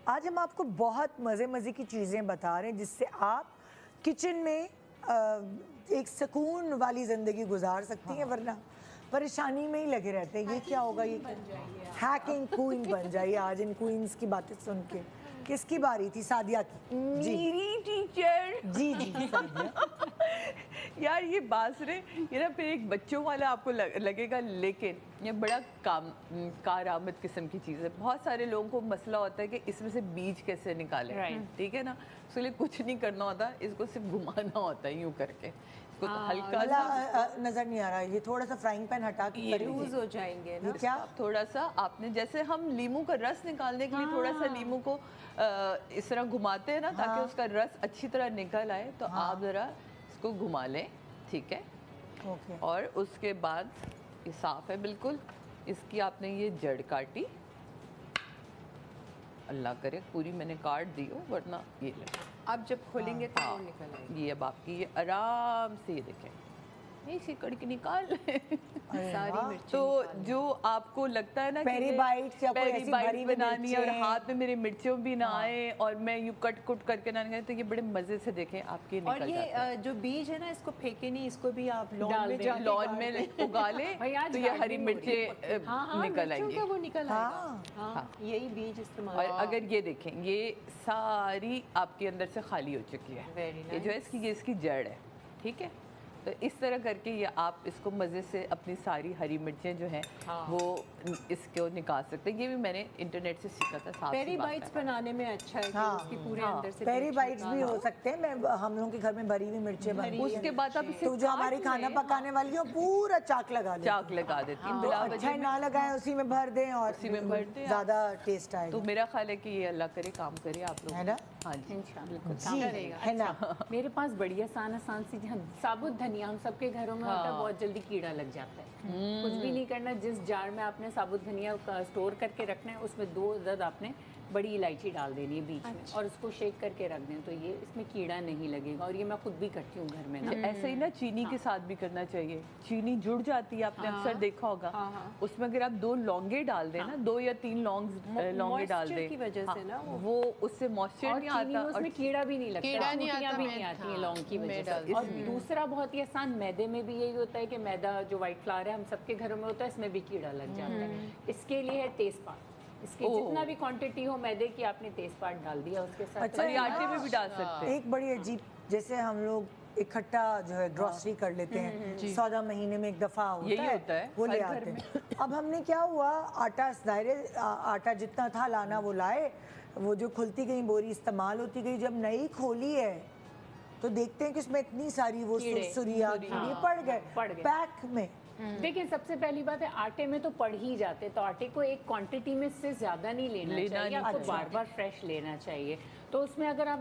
आज हम आपको बहुत मज़े की चीज़ें बता रहे हैं जिससे आप किचन में एक सुकून वाली ज़िंदगी गुजार सकती हैं, वरना परेशानी में ही लगे रहते हैं। ये क्या होगा, ये हैकिंग क्वीन बन जाइए। आज इन क्वींस की बातें सुन के किसकी बारी थी? सादिया की। मेरी टीचर जी सादिया। यार ये बासरे ये ना फिर एक बच्चों वाला आपको लगेगा, लेकिन ये बड़ा कारआमद किस्म की चीज़ है। बहुत सारे लोगों को मसला होता है कि इसमें से बीज कैसे निकालें, ठीक है ना। उसके लिए कुछ नहीं करना होता, इसको सिर्फ घुमाना होता है यूँ करके, इसको तो हल्का सा नजर नहीं आ रहा है, ये थोड़ा सा फ्राइंग पैन हटा के लूज हो जाएंगे ना। क्या थोड़ा सा आपने, जैसे हम लीमू का रस निकालने के लिए थोड़ा सा लीमू को इस तरह घुमाते हैं ना, ताकि उसका रस अच्छी तरह निकल आए, तो आप ज़रा इसको घुमा लें, ठीक है। ओके। और उसके बाद ये साफ है बिल्कुल, इसकी आपने ये जड़ काटी, अल्लाह करे पूरी मैंने काट दी हो, वरना ये ले आप जब खोलेंगे तो वो निकल आएगी। ये अब आपकी ये आराम से ये देखें, इसी कड़की निकाल सारी मिर्ची तो जो आपको लगता है ना पेरी ये बाइट्स या कोई पेरी ऐसी बाइट्स भरी हुई बनानी है और मिर्चें। हाथ में मेरे मिर्चों भी ना आए और मैं यूँ कट कुट करके ना निकाले, तो ये बड़े मजे से देखें आपके और निकल ये जाता है। जो बीज है ना, इसको फेंके नहीं, इसको भी आप लॉन डाल में दें। जाके लॉन में उगा ले भाई आज तो ये हरी gardening हो रही है। मिर्चें निकल मिर्चों आएंगी। का वो निकल आएगा। हाँ, यही बीज इस्तेमाल। और अगर ये देखें, ये सारी आपके अंदर से खाली हो चुकी है, Very ये जो है ये इसकी जड़ है, ठीक है। तो इस तरह करके ये आप इसको मज़े से अपनी सारी हरी मिर्चें जो हैं वो इसको निकाल सकते हैं। ये भी मैंने इंटरनेट से सीखा था। साफ सी पेरी बात बाइट्स है। बनाने में अच्छा है कि हाँ, उसकी पूरे अंदर से पेरी बीज बाइट्स भी निकालो। हो सकते हैं। मैं हम लोगों के घर में भरी हुई मिर्चें बनती हैं, उसके बाद आप इसे तो जो हमारी काट खाना लें, पकाने वाली हो पूरा चाक लगा लें, चाक लगा देती हूँ, तो बिला अच्छा वजह ना लगाएं, उसी में भर दें और उसी में भर दें आप। ज़्यादा टेस्ट तो आएगा, मेरा ख्याल है कि ये अल्लाह करे काम करे आप लोग, है ना? हाँ जी इंशाल्लाह जी है ना। मेरे पास बड़ी आसान सी साबुत धनिया हम सबके घरों में होता है, बहुत जल्दी कीड़ा लग जाता है। कुछ भी नहीं करना, जिस जार में आपने साबुत धनिया स्टोर करके रखना है, उसमें 2 अदद आपने बड़ी इलायची डाल देनी है बीच में, और उसको शेक करके रख दें, तो ये इसमें कीड़ा नहीं लगेगा। और ये मैं खुद भी करती हूँ घर में ना। ऐसे ही ना चीनी के साथ भी करना चाहिए। चीनी जुड़ जाती है, आपने अक्सर देखा होगा, उसमें अगर आप 2 लौंगे डाल दें ना, 2 या 3 लौंगे डाल Moisture दें की वजह से ना वो उससे मॉइस्चर और नहीं चीनी आता में और उसमें कीड़ा भी नहीं लगता, कीड़ा नहीं टूटियां आता, भी मैं- नहीं आती हैं लौंग की मैं वजह डाल से। और दूसरा बहुत ही आसान, मैदे में भी यही होता है कि मैदा जो व्हाइट फ्लावर है हम सबके घरों में होता है, इसमें भी कीड़ा लग जाता है। इसके लिए है तेजपात। इसकी जितना भी क्वांटिटी हो मैदे की, आपने तेजपात डाल दिया उसके साथ। अच्छा, और ये आटे में भी डाल सकते हैं। एक बड़ी अजीब, जैसे हम लोग इकट्ठा जो है ग्रोसरी कर लेते हैं, सौदा महीने में एक दफ़ा यही होता है, वो ले हर घर आते हैं। अब हमने क्या हुआ, आटा ज़ाहिर आटा जितना था लाना वो लाए, वो जो खुलती गई बोरी इस्तेमाल होती गई, जब नई खोली है तो देखते हैं कि उसमें इतनी सारी वो सुरसुरिया कीड़े पड़ गए पैक में। देखिए सबसे पहली बात है, आटे में तो पड़ ही जाते, तो आटे को एक क्वांटिटी में से ज़्यादा नहीं लेना चाहिए, आपको बार बार फ्रेश लेना चाहिए। तो उसमें अगर आप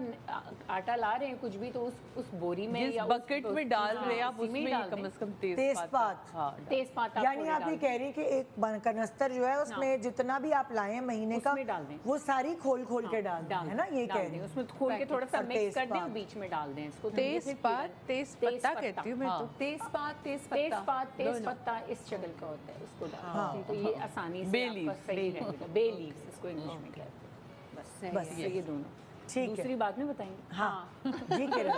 आटा ला रहे हैं कुछ भी तो उस बोरी में जिस या बकेट में डाल रहे हैं आप उसमें कम से कम तेजपात। हाँ तेजपात आप यानी थोड़े आप ये डाल कह रही हैं कि एक कनस्तर जो है उसमें जितना भी आप लाए हैं महीने का उसमें डाल दें। वो सारी खोल खोल के डाल दें, है ना, ये कह रही दें हैं। उसमें खोल के थोड़ा सा और मिक्स कर दें और तेजपात। बीच में डाल दें इसको तेजपात तेजपत्ता कहती हूँ मैं तो। तेजपात तेजपत्ता इस शक्ल का होता है उसको डाल दें। तो ये आसानी से Bay आपका leaves, सही रहेगा बे लीव्स इसको इंग्लिश में कहते हैं बस बस ये दोनों ठीक है। दूसरी बात में बताएंगे हाँ जी किरण।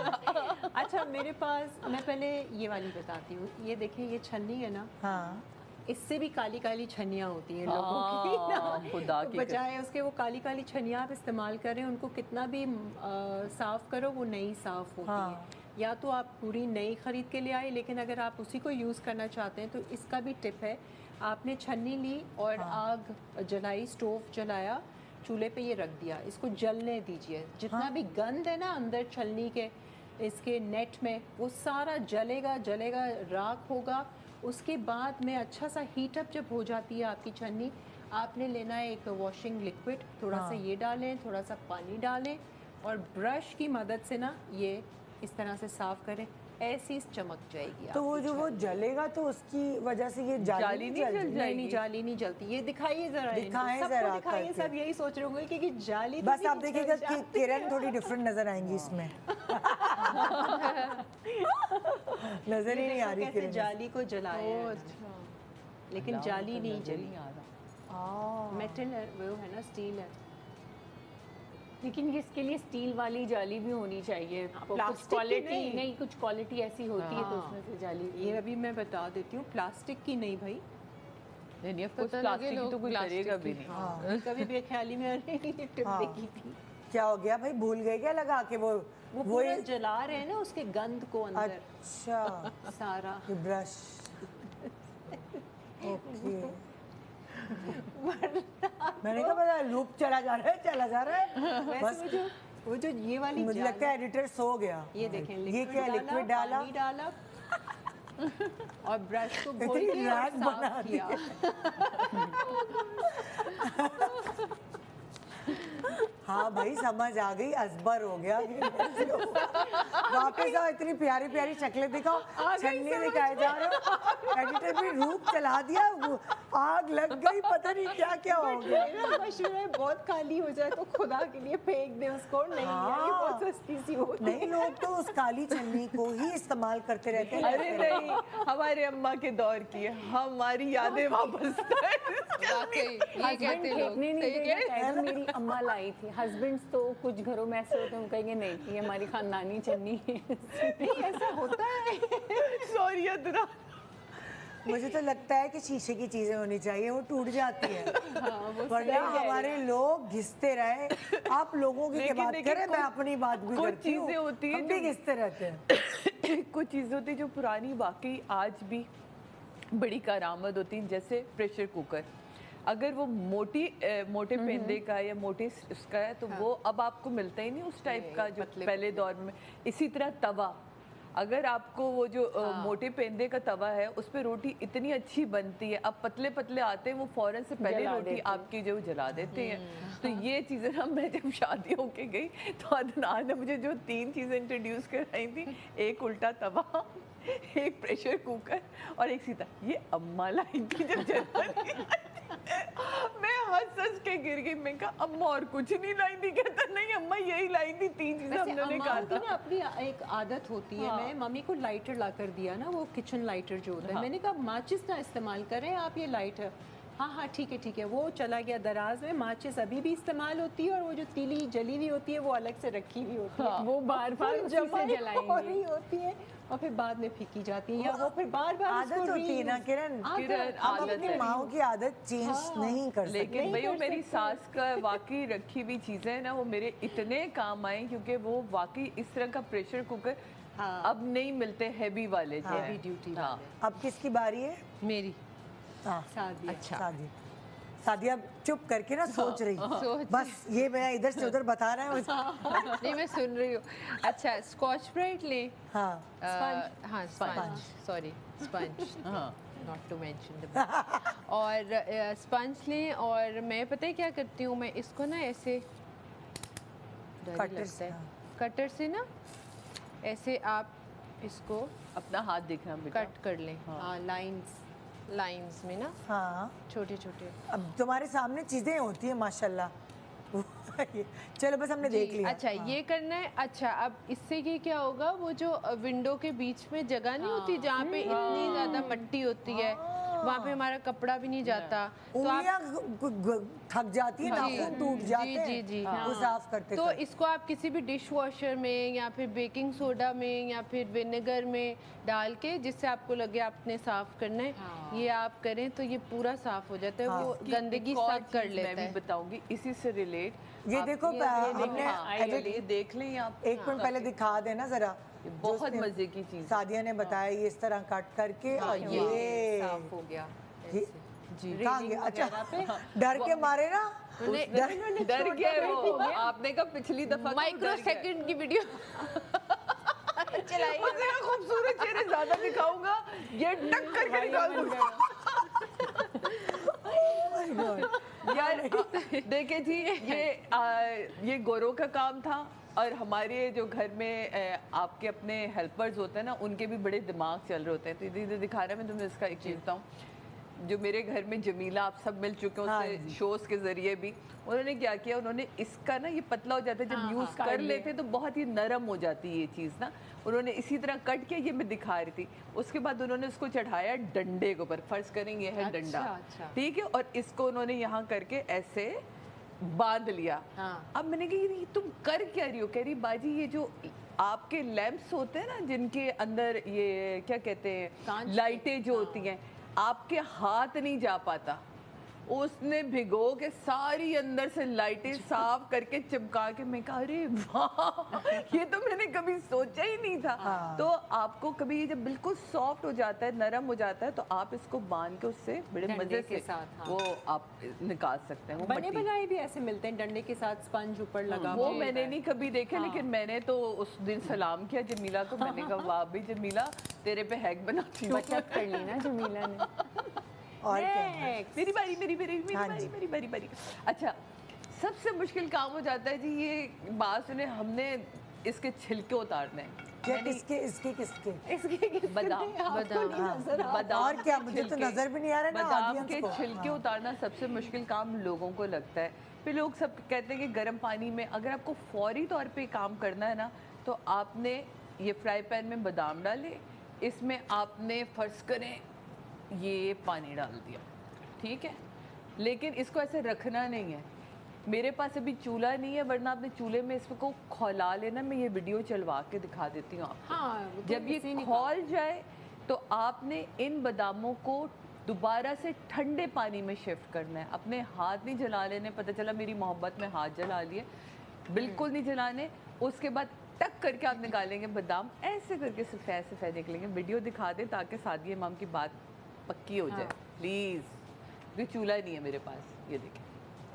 अच्छा मेरे पास, मैं पहले ये वाली बताती हूँ। ये देखिए ये छन्नी है ना, हाँ इससे भी काली काली छन्नियाँ होती हैं लोगों की ना। खुदा की बजाय उसके वो काली काली छन्नियाँ आप इस्तेमाल करें, उनको कितना भी साफ़ करो वो नहीं साफ़ होती हाँ। है। या तो आप पूरी नई ख़रीद के ले आए, लेकिन अगर आप उसी को यूज़ करना चाहते हैं तो इसका भी टिप है। आपने छन्नी ली और आग जलाई, स्टोव जलाया, चूल्हे पे ये रख दिया, इसको जलने दीजिए। जितना भी गंद है ना अंदर छलनी के इसके नेट में, वो सारा जलेगा जलेगा, राख होगा। उसके बाद में अच्छा सा हीट अप जब हो जाती है आपकी छन्नी, आपने लेना है एक वॉशिंग लिक्विड, थोड़ा सा ये डालें, थोड़ा सा पानी डालें और ब्रश की मदद से ना ये इस तरह से साफ़ करें, ऐसी चमक जाएगी। तो वो जो वो जलेगा तो उसकी वजह से ये जाली नहीं जल नहीं नहीं जाली नहीं जलती। ये दिखाइए जरा, दिखाएं सबको जरा दिखाइए, करके। सब यही सोच रहे होंगे कि जाली तो बस नहीं आप देखिएगा जल कि जाती। किरण थोड़ी डिफरेंट नजर आएंगी इसमें। नजर ही नहीं आ रही कैसे किरण। जाली को जलाया है, लेकिन जाली नहीं जली। मेटल है वो, है ना, स्टील है। लेकिन ये इसके लिए स्टील वाली जाली भी होनी चाहिए। कुछ प्लास्टिक की क्वालिटी नहीं। नहीं, कुछ क्वालिटी ऐसी होती है तो उसमें से जाली ये अभी मैं बता देती हूँ, प्लास्टिक की नहीं भाई। नहीं ऑफ कोर्स पता लगे प्लास्टिक की तो लोग कोई प्लास्टिक करेगा भी की। नहीं। कभी बेख्याली में ये टिप हाँ। देखी थी। क्या हो गया भाई, भूल गए क्या लगा के वो पूरा जला रहे हैं ना उसके गंद को अंदर अच्छा सारा। ये ब्रश ओके। मैंने कहा पता लूप चला जा रहा है, चला जा रहा है। वैसे बस वो जो ये वाली मुझे लगता है एडिटर सो गया। ये देखें, ये क्या लिक्विड डाला, पानी डाला और ब्रश को घोल इतनी के और रैक बना साफ दी किया। हाँ भाई समझ आ गई, असबर हो गया। वापस आओ, इतनी प्यारी प्यारी शक्लें दिखाओ, छन्नी दिखाए जा रहे हो, एडिटर भी रूप चला दिया, आग लग गई, पता नहीं क्या क्या हो गया। मेरा मशवरा है बहुत खाली हो जाए तो खुदा के लिए फेंक दे उसको। नहीं यार, ये बहुत सस्ती सी होती है। नहीं, लोग तो उस काली छन्नी को ही इस्तेमाल करते रहते हैं। अरे नहीं, हमारे अम्मा के दौर की है, हमारी यादें वापस वाकई ये कहते लोग। फेंकने नहीं सही देगा, कह- कहेगा मेरी अम्मा लाई थी। हस्बैंड्स तो कुछ घरों में ऐसे होते हैं, वो कहेंगे नहीं ये हमारी खानदानी चन्नी है। नहीं ऐसा होता है। सॉरी अदरा। मुझे तो लगता है कि शीशे की चीजें होनी चाहिए, वो टूट जाती है। वरना हमारे लोग घिसते रहे। आप लोगों की क्या लेकिन बात देखिए, करें, मैं अपनी बात भी कुछ करती हूँ। चीजें होती हैं हम भी जो- घिसते रहते हैं। कुछ चीज़ें होती हैं जो पुरानी वाकई आज भी बड़ी करामत होती हैं, जैसे प्रेशर कुकर। अगर वो मोटे पेंदे का या मोटे उसका है तो वो अब आपको मिलता ही नहीं उस टाइप का जो पहले दौर में। इसी तरह तवा, अगर आपको वो जो मोटे पेंदे का तवा है उस पर रोटी इतनी अच्छी बनती है, अब पतले पतले आते हैं वो फौरन से पहले जला रोटी देते हैं। आपकी जो जला देते हैं। तो ये चीज़ें ना, मैं जब शादी होके गई तो अदनान ने मुझे जो 3 चीज़ें इंट्रोड्यूस कराई थी, एक उल्टा तवा, एक प्रेशर कुकर और एक सीधा, ये अम्मा लाई थी जब जर्मनी। मैं हंस के गिर गई। मैं कहा अम्मा और कुछ नहीं लाई थी? कहता नहीं अम्मा यही लाई थी, 3 चीजें वैसे हमने अम्मा कहा की था। ना अपनी एक आदत होती है। मैं मम्मी को लाइटर ला कर दिया ना, वो किचन लाइटर जो होता है, मैंने कहा माचिस ना इस्तेमाल करें आप, ये लाइटर। हाँ ठीक है। वो चला गया दराज में। माचिस अभी भी इस्तेमाल होती है और वो जो तीली जली हुई होती है वो अलग से रखी हुई होती है। वो बार-बार उसी से जलाएंगे। हो रही होती है और फिर बाद में फीकी जाती है, या वो फिर बार-बार आदत होती है ना किरण, हम अपनी माओ की आदत चेंज नहीं कर सकते। लेकिन भाई वो मेरी सास का वाकई रखी हुई चीजें ना, वो मेरे इतने काम आए क्योंकि वो वाकई इस तरह का प्रेशर कुकर अब नहीं मिलते, हैवी वाले जो हैवी हैं। ड्यूटी हाँ। वाले। अब किसकी बारी है? मेरी हाँ, सादिया। अच्छा शादी। शादिया चुप करके ना सोच रही, सोच बस ये मैं इधर से उधर बता रहा है मुझे। नहीं मैं सुन रही हूँ। अच्छा स्कॉच ब्राइट ले। हाँ हाँ sponge, sorry sponge, not to mention और स्पंज लें। और मैं पता है क्या करती हूँ, मैं इसको ना ऐसे डर कटर लगता से, है। हाँ। कटर से ना ऐसे आप इसको अपना हाथ देखना बेटा। कट कर लें हाँ, लाइंस लाइंस में ना, हाँ छोटे छोटे। अब तुम्हारे सामने चीजें होती है माशाल्लाह। चलो बस हमने देख लिया। अच्छा ये करना है। अच्छा अब इससे ये क्या होगा, वो जो विंडो के बीच में जगह नहीं होती जहाँ पे इतनी ज्यादा मट्टी होती है, वहाँ पे हमारा कपड़ा भी नहीं जाता, तो आप उंगलियां थक जाती है, नाखून टूट जाते हैं। जी जी वो साफ करते तो करते। इसको आप किसी भी डिश वॉशर में या फिर बेकिंग सोडा में या फिर विनेगर में डाल के, जिससे आपको लगे आपने साफ करना है, ये आप करें तो ये पूरा साफ हो जाता है। वो गंदगी एक और सब कर चीज़ लेता मैं भी है। बताऊंगी इसी से रिलेट। ये देखो हमने ये देख लें आप, एक मिनट पहले दिखा देना जरा। बहुत मजे की चीज। सादिया ने बताया ये इस तरह कट करके और ये साफ हो गया। जी कहाँ गया? अच्छा डर के मारे ना, डर गया है वो। आपने कहा पिछली दफा माइक्रो सेकंड की वीडियो चलाई। उसने कहा खूबसूरत चेहरे ज्यादा दिखाऊंगा, ये टक करके निकाल दूंगा। यार देखे जी, ये गोरों का काम था, और हमारे जो घर में आपके अपने हेल्पर्स होते हैं ना, उनके भी बड़े दिमाग चल रहे होते हैं। तो इधर दिखा रहा है, मैं तुम्हें इसका एक चीज़ बताऊँ। जो मेरे घर में जमीला, आप सब मिल चुके हैं उससे शोज के जरिए भी, उन्होंने क्या किया, उन्होंने इसका ना, ये पतला हो जाता है जब यूज़ कर लेते हैं तो बहुत ही नरम हो जाती है ये चीज़ ना, उन्होंने इसी तरह कट किया। ये मैं दिखा रही थी। उसके बाद उन्होंने उसको चढ़ाया डंडे के ऊपर, फर्ज करेंगे है डंडा, ठीक है, और इसको उन्होंने यहाँ करके ऐसे बांध लिया। अब मैंने कहा ये तुम कर क्या रही हो? कह रही बाजी ये जो आपके लैंप्स होते हैं ना, जिनके अंदर ये क्या कहते हैं, लाइटें जो होती हैं, आपके हाथ नहीं जा पाता। उसने भिगो के सारी अंदर से लाइटें साफ करके चिपका के, मैं कहा अरे वाह, ये तो मैंने कभी सोचा ही नहीं था। तो आपको कभी ये जब बिल्कुल सॉफ्ट हो जाता है, नरम हो जाता है, तो आप इसको बांध के उससे बड़े मजे से वो आप निकाल सकते हैं। वो बने बनाए भी ऐसे मिलते हैं डंडे के साथ, स्पंज ऊपर लगा। वो मैंने नहीं कभी देखे, लेकिन मैंने तो उस दिन सलाम किया जमीला को। मैंने कहा वाह भी जमीला, तेरे पे हैक बनाती हूँ। बचत कर ली ना जमीला ने। और क्या? मेरी बारी। अच्छा, सबसे मुश्किल काम हो जाता है जी, ये बात सुने, हमने इसके छिलके उतारने हैं। क्या किसके? इसके बादाम और क्या? मुझे तो नजर भी नहीं आ रहा ना बादाम ऑडियंस के को। छिलके उतारना सबसे मुश्किल काम लोगों को लगता है। फिर लोग सब कहते हैं कि गर्म पानी में अगर आपको फौरी तौर पे काम करना है ना, तो आपने ये फ्राई पैन में बादाम डाले, इसमें आपने फर्ज करें ये पानी डाल दिया, ठीक है, लेकिन इसको ऐसे रखना नहीं है। मेरे पास अभी चूल्हा नहीं है, वरना आपने चूल्हे में इसको खौला लेना। मैं ये वीडियो चलवा के दिखा देती हूँ आपको। जब ये खौल जाए तो आपने इन बादामों को दोबारा से ठंडे पानी में शिफ्ट करना है। अपने हाथ नहीं जला लेने, पता चला मेरी मोहब्बत में हाथ जला लिए, बिल्कुल नहीं जलाने। उसके बाद टक करके आप निकालेंगे बादाम, ऐसे करके सफ़ेद सफ़ेद निकलेंगे। वीडियो दिखा दें ताकि सादिया इमाम की बात पक्की हो जाए प्लीज़, क्योंकि चूल्हा नहीं है मेरे पास। ये देखें,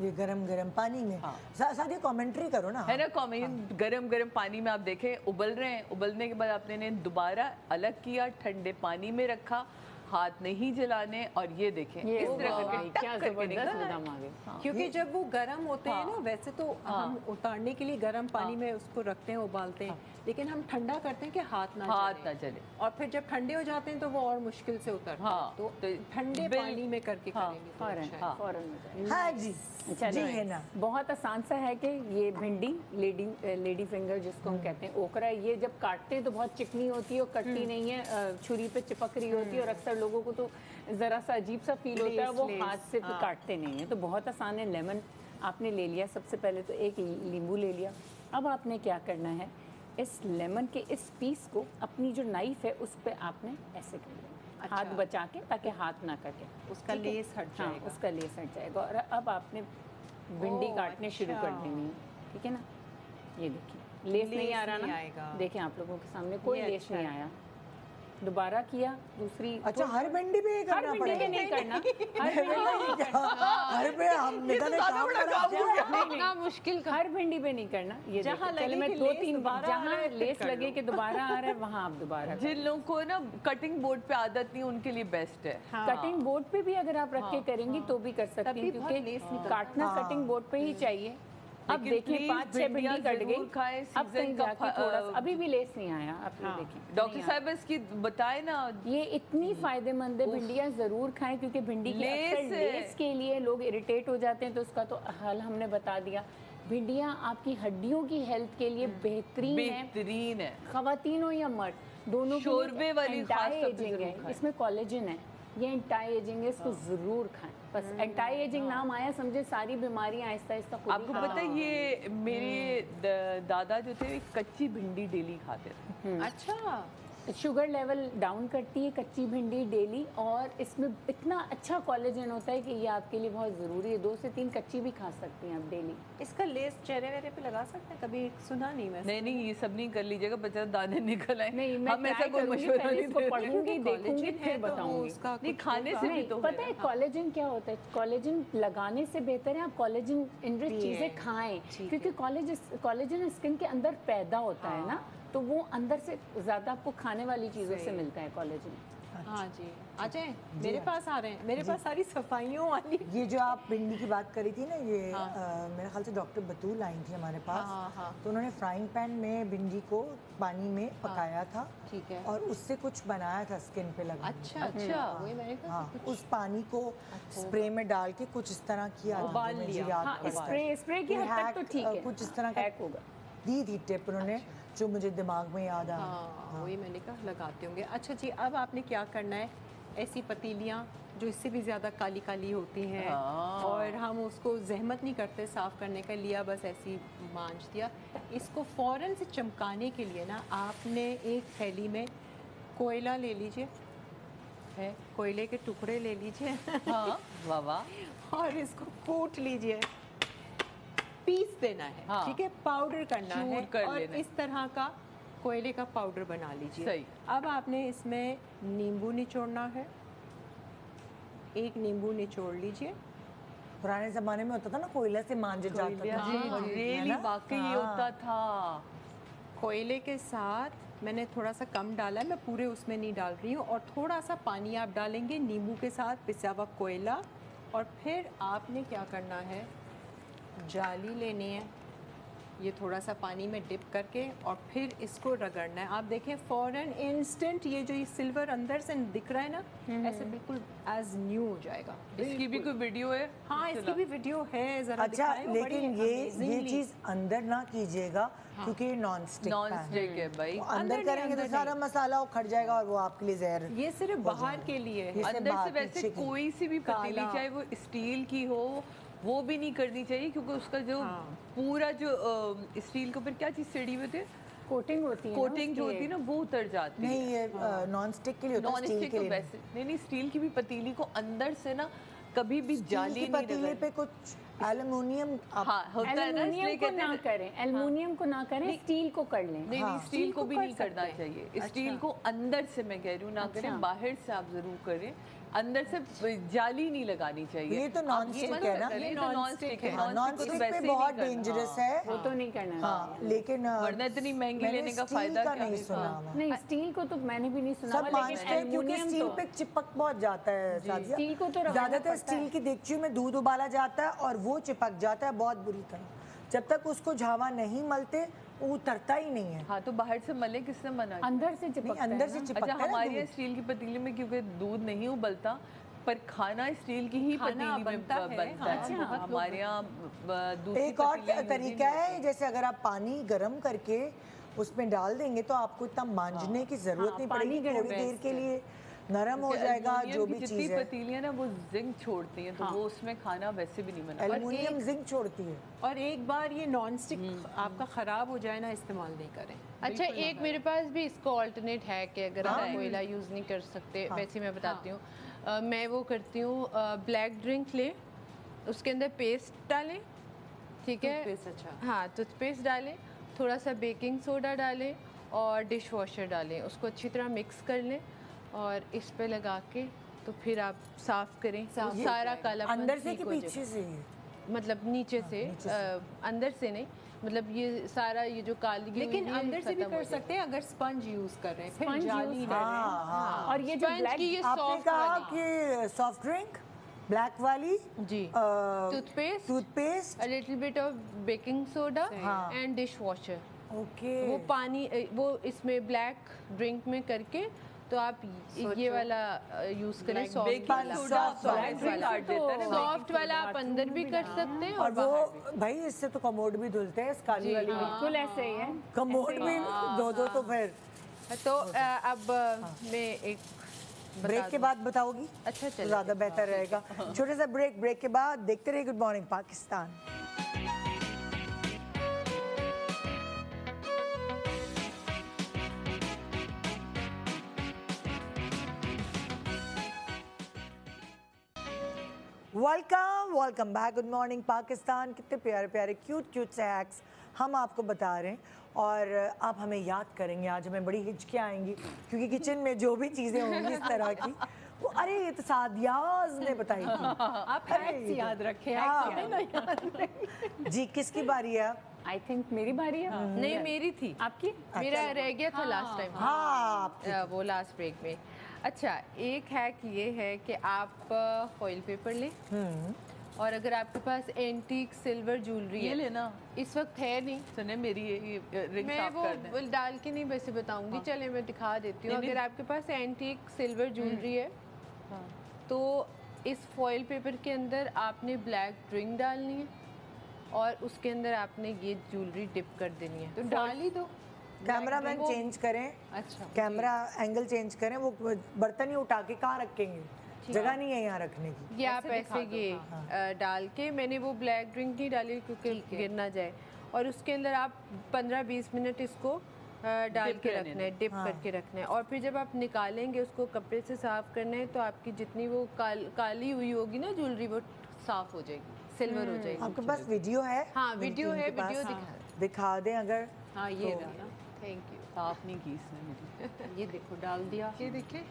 ये गरम पानी में। सादिया कमेंट्री करो ना। है ना कमेंट। गरम पानी में आप देखें उबल रहे हैं, उबलने के बाद आपने इन्हें दोबारा अलग किया, ठंडे पानी में रखा, हाथ नहीं जलाने, और ये देखें इस तरह करके क्या जबरदस्त बादाम आ गए। क्योंकि जब वो गर्म होते हैं ना, वैसे तो हम उतारने के लिए गर्म पानी में उसको रखते हैं, उबालते हैं, लेकिन हम ठंडा करते हैं कि हाथ ना जले। और फिर जब ठंडे हो जाते हैं तो वो और मुश्किल से उतरता है। तो ठंडे पानी में करके करेंगे तो अच्छा है। फौरन हाँ जी जी है ना। बहुत आसान सा है कि ये भिंडी, लेडी फिंगर जिसको हम कहते हैं, ओकरा, ये जब काटते हैं तो बहुत चिकनी होती है और कटती नहीं है, छुरी पे चिपक रही होती है, और अक्सर लोगों को तो ज़रा सा अजीब सा फील होता है, वो हाथ से काटते नहीं हैं। तो बहुत आसान है। लेमन आपने ले लिया, सबसे पहले तो एक नींबू ले लिया। अब आपने क्या करना है, इस लेमन के इस पीस को अपनी जो नाइफ है उस पर आपने ऐसे कर लेना, हाथ बचा के, ताकि हाथ ना कटे, उसका लेस हट जाएगा। उसका लेस हट जाएगा। और अब आपने भिंडी काटने शुरू कर देनी है, ठीक है ना। ये देखिए लेस नहीं आ रहा ना, देखें आप लोगों के सामने कोई लेस नहीं आया। दोबारा किया, दूसरी। अच्छा, हर भिंडी पे करना पड़ेगा? हर भिंडी पे नहीं करना, हर पे हम इतना मुश्किल का हर भिंडी पे नहीं करना। ये चले मैं 2-3 बार जहाँ लेस लगे कि दोबारा आ रहा है वहाँ आप दोबारा। जिन लोगों को ना कटिंग बोर्ड पे आदत नहीं, उनके लिए बेस्ट है। कटिंग बोर्ड पे भी अगर आप रख के करेंगी तो भी कर सकती हैं, क्योंकि काटना कटिंग बोर्ड पे ही चाहिए। अब देखिए 5-6 भिंडी कट गई, खाएं, अब कहीं सीजन का जाके थोड़ा सा, अभी भी लेस नहीं आया, आप ये देखें डॉक्टर साहब इसकी बताए ना, ये इतनी फायदेमंद है, भिंडियाँ जरूर खाएं क्योंकि भिंडी की अक्सर लेस के लिए लोग इरिटेट हो जाते हैं, तो उसका तो हल हमने बता दिया। भिंडियाँ आपकी हड्डियों की हेल्थ के लिए बेहतरीन है, खवातीन हो या मर्द दोनों, शोरबे वाली एंटी एजिंग है, इसमें कोलेजन है, ये एंटी एजिंग है, इसको जरूर खाएं। बस एंटी एजिंग नाम आया समझे सारी बीमारियां आहिस्ता आहिस्ता खुद ही आपको पता है ये मेरे दादा जो थे कच्ची भिंडी डेली खाते थे। अच्छा, शुगर लेवल डाउन करती है कच्ची भिंडी डेली, और इसमें इतना अच्छा कोलेजन होता है कि ये आपके लिए बहुत ज़रूरी है। 2 से 3 कच्ची भी खा सकती हैं आप डेली। इसका लेस चेहरे वेरे पे लगा सकते हैं? कभी सुना नहीं मैं। नहीं ये सब नहीं कर लीजिएगा, बच्चा दाने निकल आए। नहीं, मैं हम ऐसा कोई मशवरा नहीं इसको दे पढ़ूंगी, देखूंगी, फिर बताऊंगी। नहीं खाने से भी तो पता है कोलेजन क्या होता है? कोलेजन लगाने से बेहतर है आप कोलेजन इनरिच चीज़ें खाएं, क्योंकि कोलेजन स्किन के अंदर पैदा होता है ना, तो वो अंदर से ज़्यादा आपको खाने वाली चीज़ों से मिलता है कोलेजन। हाँ जी, आ जाए मेरे पास आ रहे हैं, मेरे पास सारी सफाइयों वाली। ये जो आप भिंडी की बात करी थी ना, ये मेरे ख्याल से डॉक्टर बतूल आई थी हमारे पास, तो उन्होंने फ्राइंग पैन में भिंडी को पानी में पकाया था, ठीक है, और उससे कुछ बनाया था स्किन पे लगा। अच्छा, वही मैंने कहा। हाँ, उस पानी को स्प्रे में डाल के कुछ इस तरह किया, उबाल लिया। स्प्रे की हद तक तो ठीक है, कुछ इस तरह का होगा, दी थी टिप उन्होंने, जो मुझे दिमाग में याद आ। हाँ, वही मैंने कहा लगाते होंगे। अच्छा जी, अब आपने क्या करना है, ऐसी पतीलियाँ जो इससे भी ज़्यादा काली काली होती हैं और हम उसको जहमत नहीं करते साफ़ करने का, लिया बस ऐसी मांझ दिया। इसको फ़ौरन से चमकाने के लिए ना आपने एक थैली में कोयला ले लीजिए, है कोयले के टुकड़े ले लीजिए, हाँ वाह वाह, और इसको कूट लीजिए, पीस देना है, हाँ, ठीक है, पाउडर करना है, कर और लेना। इस तरह का कोयले का पाउडर बना लीजिए। सही। अब आपने इसमें नींबू निचोड़ना है, एक नींबू निचोड़ लीजिए। पुराने जमाने में होता था ना, कोयला से मांझा जाता था, रियली वाकई ये होता था। कोयले के साथ मैंने थोड़ा सा कम डाला है, मैं पूरे उसमें नहीं डाल रही हूँ, और थोड़ा सा पानी आप डालेंगे नींबू के साथ, पिसा हुआ कोयला, और फिर आपने क्या करना है, जाली लेनी है, ये थोड़ा सा पानी में डिप करके, और फिर इसको रगड़ना है। आप देखें फ़ौरन इंस्टेंट ये जो ये सिल्वर अंदर से दिख रहा है ना, ऐसे बिल्कुल एज न्यू हो जाएगा। इसकी भी कोई वीडियो है? हाँ, इसकी भी वीडियो है, जरा अच्छा, दिखाएं, वो बड़ी लेकिन ये amazingly- चीज अंदर ना कीजिएगा, क्योंकि ये नॉन स्टिक है भाई। अंदर करेंगे तो सारा मसाला उखड़ जाएगा और वो आपके लिए जहर। ये सिर्फ बाहर के लिए है। अंदर से वैसे कोई सी भी पतीली, चाहे वो स्टील की हो, वो भी नहीं करनी चाहिए, क्योंकि उसका जो पूरा जो स्टील के ऊपर क्या चीज सड़ी हुई होती है, कोटिंग होती है, कोटिंग जो होती है ना, वो उतर जाती है। नहीं, ये नॉन स्टिक के लिए होता है, नॉन स्टील स्टिक के तो लिए वैसे नहीं, स्टील की भी पतीली को अंदर से ना कभी भी जाली नहीं पतीले पे कुछ एल्युमिनियम हाँ होता है ना, एल्युमिनियम को ना करें, एल्युमिनियम को ना करें, स्टील को कर लें। नहीं स्टील को भी नहीं करना चाहिए, स्टील को अंदर से मैं कह रही हूँ ना करें, बाहर से आप जरूर करें, अंदर से जाली नहीं लगानी चाहिए। ये तो नॉन स्टिक है ना, ये तो नॉन स्टिक है, नॉन स्टिक पे बहुत डेंजरस है, वो तो नहीं करना। हाँ, लेकिन वरना इतनी महंगी लेने का फायदा क्या नहीं सुना। नहीं, स्टील को तो मैंने भी नहीं सुना, सब मानते हैं, क्योंकि स्टील पे चिपक बहुत जाता है सादिया। स्टील को तो ज्यादातर स्टील की देगचियों में दूध उबाला जाता है और वो चिपक जाता है बहुत बुरी तरह, जब तक उसको झावा नहीं मलते वो उतरता ही नहीं है। हाँ, तो बाहर से मले, किसने मना किया? अंदर से चिपकता है अंदर से ना। चिपकता अच्छा, है हमारे यहाँ स्टील की पतीली में क्योंकि दूध नहीं उबलता, पर खाना स्टील की ही पतीली में बनता है। हमारे यहाँ दूसरी एक और तरीका है, जैसे अगर आप पानी गर्म करके उसमें डाल देंगे तो आपको इतना मांझने की जरूरत नहीं पड़ेगी, थोड़ी देर के लिए नरम हो जाएगा। जो भी चीज है, पतीलियां ना वो जिंक छोड़ती हैं, तो वो उसमें खाना वैसे भी नहीं बना। एल्युमिनियम जिंक छोड़ती है। और एक बार ये नॉन स्टिक आपका ख़राब हो जाए ना, इस्तेमाल नहीं करें। अच्छा, एक मेरे पास भी इसको ऑल्टरनेट है कि अगर आप कोयला यूज़ नहीं कर सकते, वैसे मैं बताती हूँ। मैं वो करती हूँ, ब्लैक ड्रिंक लें, उसके अंदर पेस्ट डालें, ठीक है, अच्छा, हाँ, टूथपेस्ट डालें, थोड़ा सा बेकिंग सोडा डालें और डिश वॉशर डालें, उसको अच्छी तरह मिक्स कर लें और इस पे लगा के तो फिर आप साफ़ करें, सारा कालापन अंदर से ठीक कि हो पीछे जाए। से? मतलब नीचे से, अंदर से नहीं, मतलब ये सारा ये जो काली, लेकिन अंदर से भी कर सकते हैं अगर स्पंज यूज कर रहे हैं, फिर जाली हाँ, और ये जो ब्लैक की ये आपने सॉफ्ट कहा कि सॉफ्ट ड्रिंक ब्लैक वाली जी toothpaste toothpaste, a little bit of baking soda and dishwasher। Okay वो पानी वो इसमें ब्लैक ड्रिंक में करके तो आप ये वाला यूज करें, सॉफ्ट वाला, सॉफ्ट वाला आप अंदर भी कर सकते हैं और वो भाई इससे तो कमोड भी धुलते हैं, इस काली वाली में बिल्कुल ऐसे ही है। कमोड भी दो तो फिर तो अब मैं एक ब्रेक के बाद बताओगी? अच्छा चलो ज़्यादा बेहतर रहेगा। छोटे सा ब्रेक के बाद देखते रहिए good morning Pakistan. Welcome back. Good morning Pakistan. कितने प्यारे प्यारे क्यूट से हैक्स हम आपको बता रहे हैं और आप हमें याद करेंगे। आज हमें बड़ी हिचकियाँ आएंगी क्योंकि किचन में जो भी चीज़ें होंगी इस तरह की वो अरे ये तो सादियाज ने बताई थी। आप हैक्स याद रखें। जी किसकी बारी है? आई थिंक मेरी बारी है। नहीं मेरी थी, आपकी? मेरा रह गया था लास्ट टाइम। हाँ वो लास्ट ब्रेक में। अच्छा, एक हैक ये है कि आप फॉइल पेपर लें और अगर आपके पास एंटीक सिल्वर ज्वेलरी है, लेना इस वक्त है नहीं, सुने मेरी ये रिंग मैं साफ कर दें। वो डाल के नहीं वैसे बताऊंगी। चले मैं दिखा देती हूँ। अगर आपके पास एंटीक सिल्वर ज्वेलरी है तो इस फॉइल पेपर के अंदर आपने ब्लैक ड्रिंक डालनी है और उसके अंदर आपने ये ज्वेलरी डिप कर देनी है। तो डाल ही दो। कैमरा मैन चेंज करें, अच्छा कैमरा एंगल चेंज करें। वो बर्तन ही उठा के कहाँ रखेंगे, जगह नहीं है यहाँ रखने की। ये आप ऐसे ये डाल के, मैंने वो ब्लैक ड्रिंक नहीं डाली क्योंकि गिर ना जाए, और उसके अंदर आप 15-20 मिनट इसको डाल के रखना है, डिप करके रखना है। और फिर जब आप निकालेंगे उसको कपड़े से साफ करना है तो आपकी जितनी वो काली हुई होगी ना ज्वेलरी वो साफ हो जाएगी, सिल्वर हो जाएगी। आपके पास वीडियो है? हाँ वीडियो है, वीडियो दिखा दें अगर। हाँ ये रहा। Thank you. साफ नहीं की इसने मेरी। ये देखो डाल दिया। ये देखिए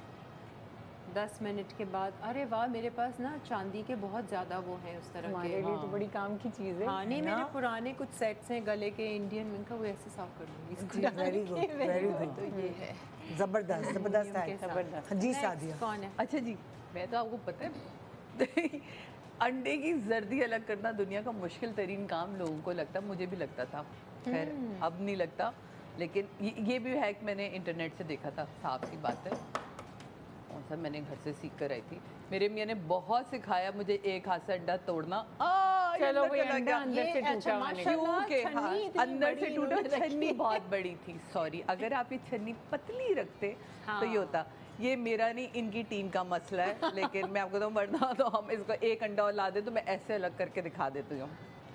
10 मिनट के बाद। अरे वाह, मेरे पास ना चांदी के बहुत ज़्यादा वो हैं उस तरह हमारे के। लिए तो बड़ी काम की चीज़ है। हाँ नहीं, मेरे पुराने कुछ सेट्स हैं गले के इंडियन, उनका वो ऐसे साफ कर लूँगी इसको। Very good very good. तो ये है जबरदस्त जबरदस्त है। जबरदस्त। हाँ जी सादिया। कौन है? अच्छा जी, मैं तो आपको पता है अंडे की जर्दी अलग करना दुनिया का मुश्किल तरीन काम लोगों को लगता है, मुझे भी लगता था। खैर अब नहीं लगता, लेकिन ये भी हैक मैंने इंटरनेट से देखा था। साफ सी बात है, कौन सा मैंने घर से सीख कर आई थी। मेरे मियाँ ने बहुत सिखाया मुझे एक हाथ से अंडा तोड़ना। चलो भाई, अंडा अंदर से टूटा हुआ निकला। क्योंकि हाँ, अंदर से टूटा। छन्नी बहुत बड़ी थी, सॉरी। अगर आप ये छन्नी पतली रखते तो ये होता। ये मेरा नहीं, इनकी टीम का मसला है। लेकिन मैं आपको तो वरना तो हम इसको एक अंडा और ला दे तो मैं ऐसे अलग करके दिखा देती हूँ।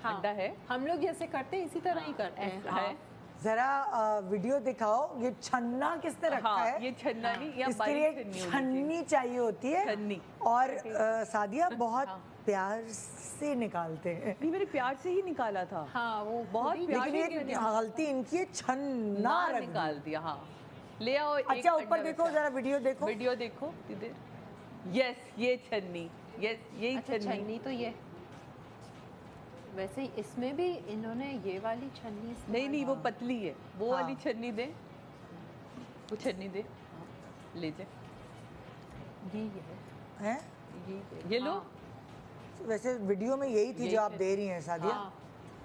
अंडा है, हम लोग जैसे करते हैं इसी तरह ही करते हैं। है। जरा वीडियो दिखाओ। ये छन्ना किसने रखा हाँ, है? ये छन्ना नहीं, या इसके लिए छन्नी चाहिए होती है। छन्नी। और सादिया बहुत प्यार से निकालते हैं। नहीं, मेरे प्यार से ही निकाला था। हाँ वो बहुत प्यार लेकिन से ये गलती इनकी है, छन्ना ना रख निकाल दिया। हाँ, ले आओ। अच्छा ऊपर देखो जरा, वीडियो देखो। वीडियो देखो इधर। यस, ये छन्नी, यस यही अच्छा छन्नी। तो ये वैसे इसमें भी इन्होंने ये वाली छन्नी नहीं नहीं, वो पतली है। वो वाली छन्नी दे, वो छन्नी दे, ले जा। ये हैं? ये लो। वैसे वीडियो में यही थी जो आप दे रही हैं सादिया।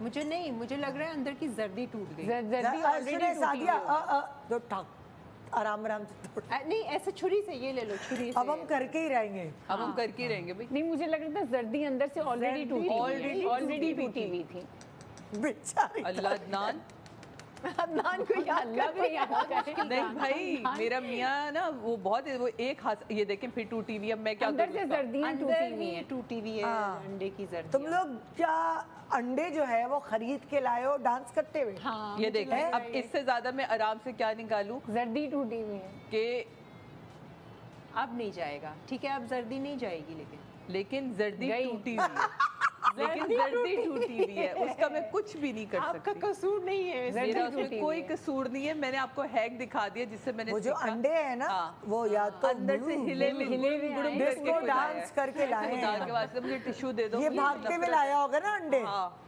मुझे नहीं, मुझे लग रहा है अंदर की जर्दी टूट गई। जर्दी सुने सादिया, दो ठाक आराम आराम से तोड़। नहीं ऐसे छुरी से, ये ले लो छुरी से। अब हम करके ही रहेंगे। अब हम करके ही रहेंगे भाई। नहीं, मुझे लग रहा था जर्दी अंदर से ऑलरेडी टूटी हुई थी। बेचारी। अल्लाह अदनान, अदनान को याद अल्लाह को याद करें। नहीं भाई, मेरा मियाँ ना वो बहुत, वो एक हाथ, ये देखें फिर टूटी हुई। अब मैं क्या अंदर से करूँ? जर्दियाँ टूटी हुई हैं। टूटी हुई है अंडे की जर्दी। तुम लोग क्या अंडे जो है वो खरीद के लाए हो डांस करते हुए? हाँ ये देखें, अब इससे ज्यादा मैं आराम से क्या निकालूं जर्दी टूटी हुई है। कि अब नहीं जाएगा। ठीक है, अब जर्दी नहीं जाएगी। लेकिन जर्दी गई। टूटी हुई है। लेकिन जर्दी टूटी हुई है, उसका मैं कुछ भी नहीं कर आपका सकती। कसूर नहीं है। मेरा उसमें कोई कसूर नहीं है। मैंने आपको हैक दिखा दिया जिससे मैंने वो जो सीखा। अंडे है ना, वो या तो अंदर से हिले में गुड़ुम डिस्को डांस करके लाए खुदा हैं। के वास्ते मुझे टिश्यू दे दो। ये भागते हुए लाया होगा ना अंडे। हाँ,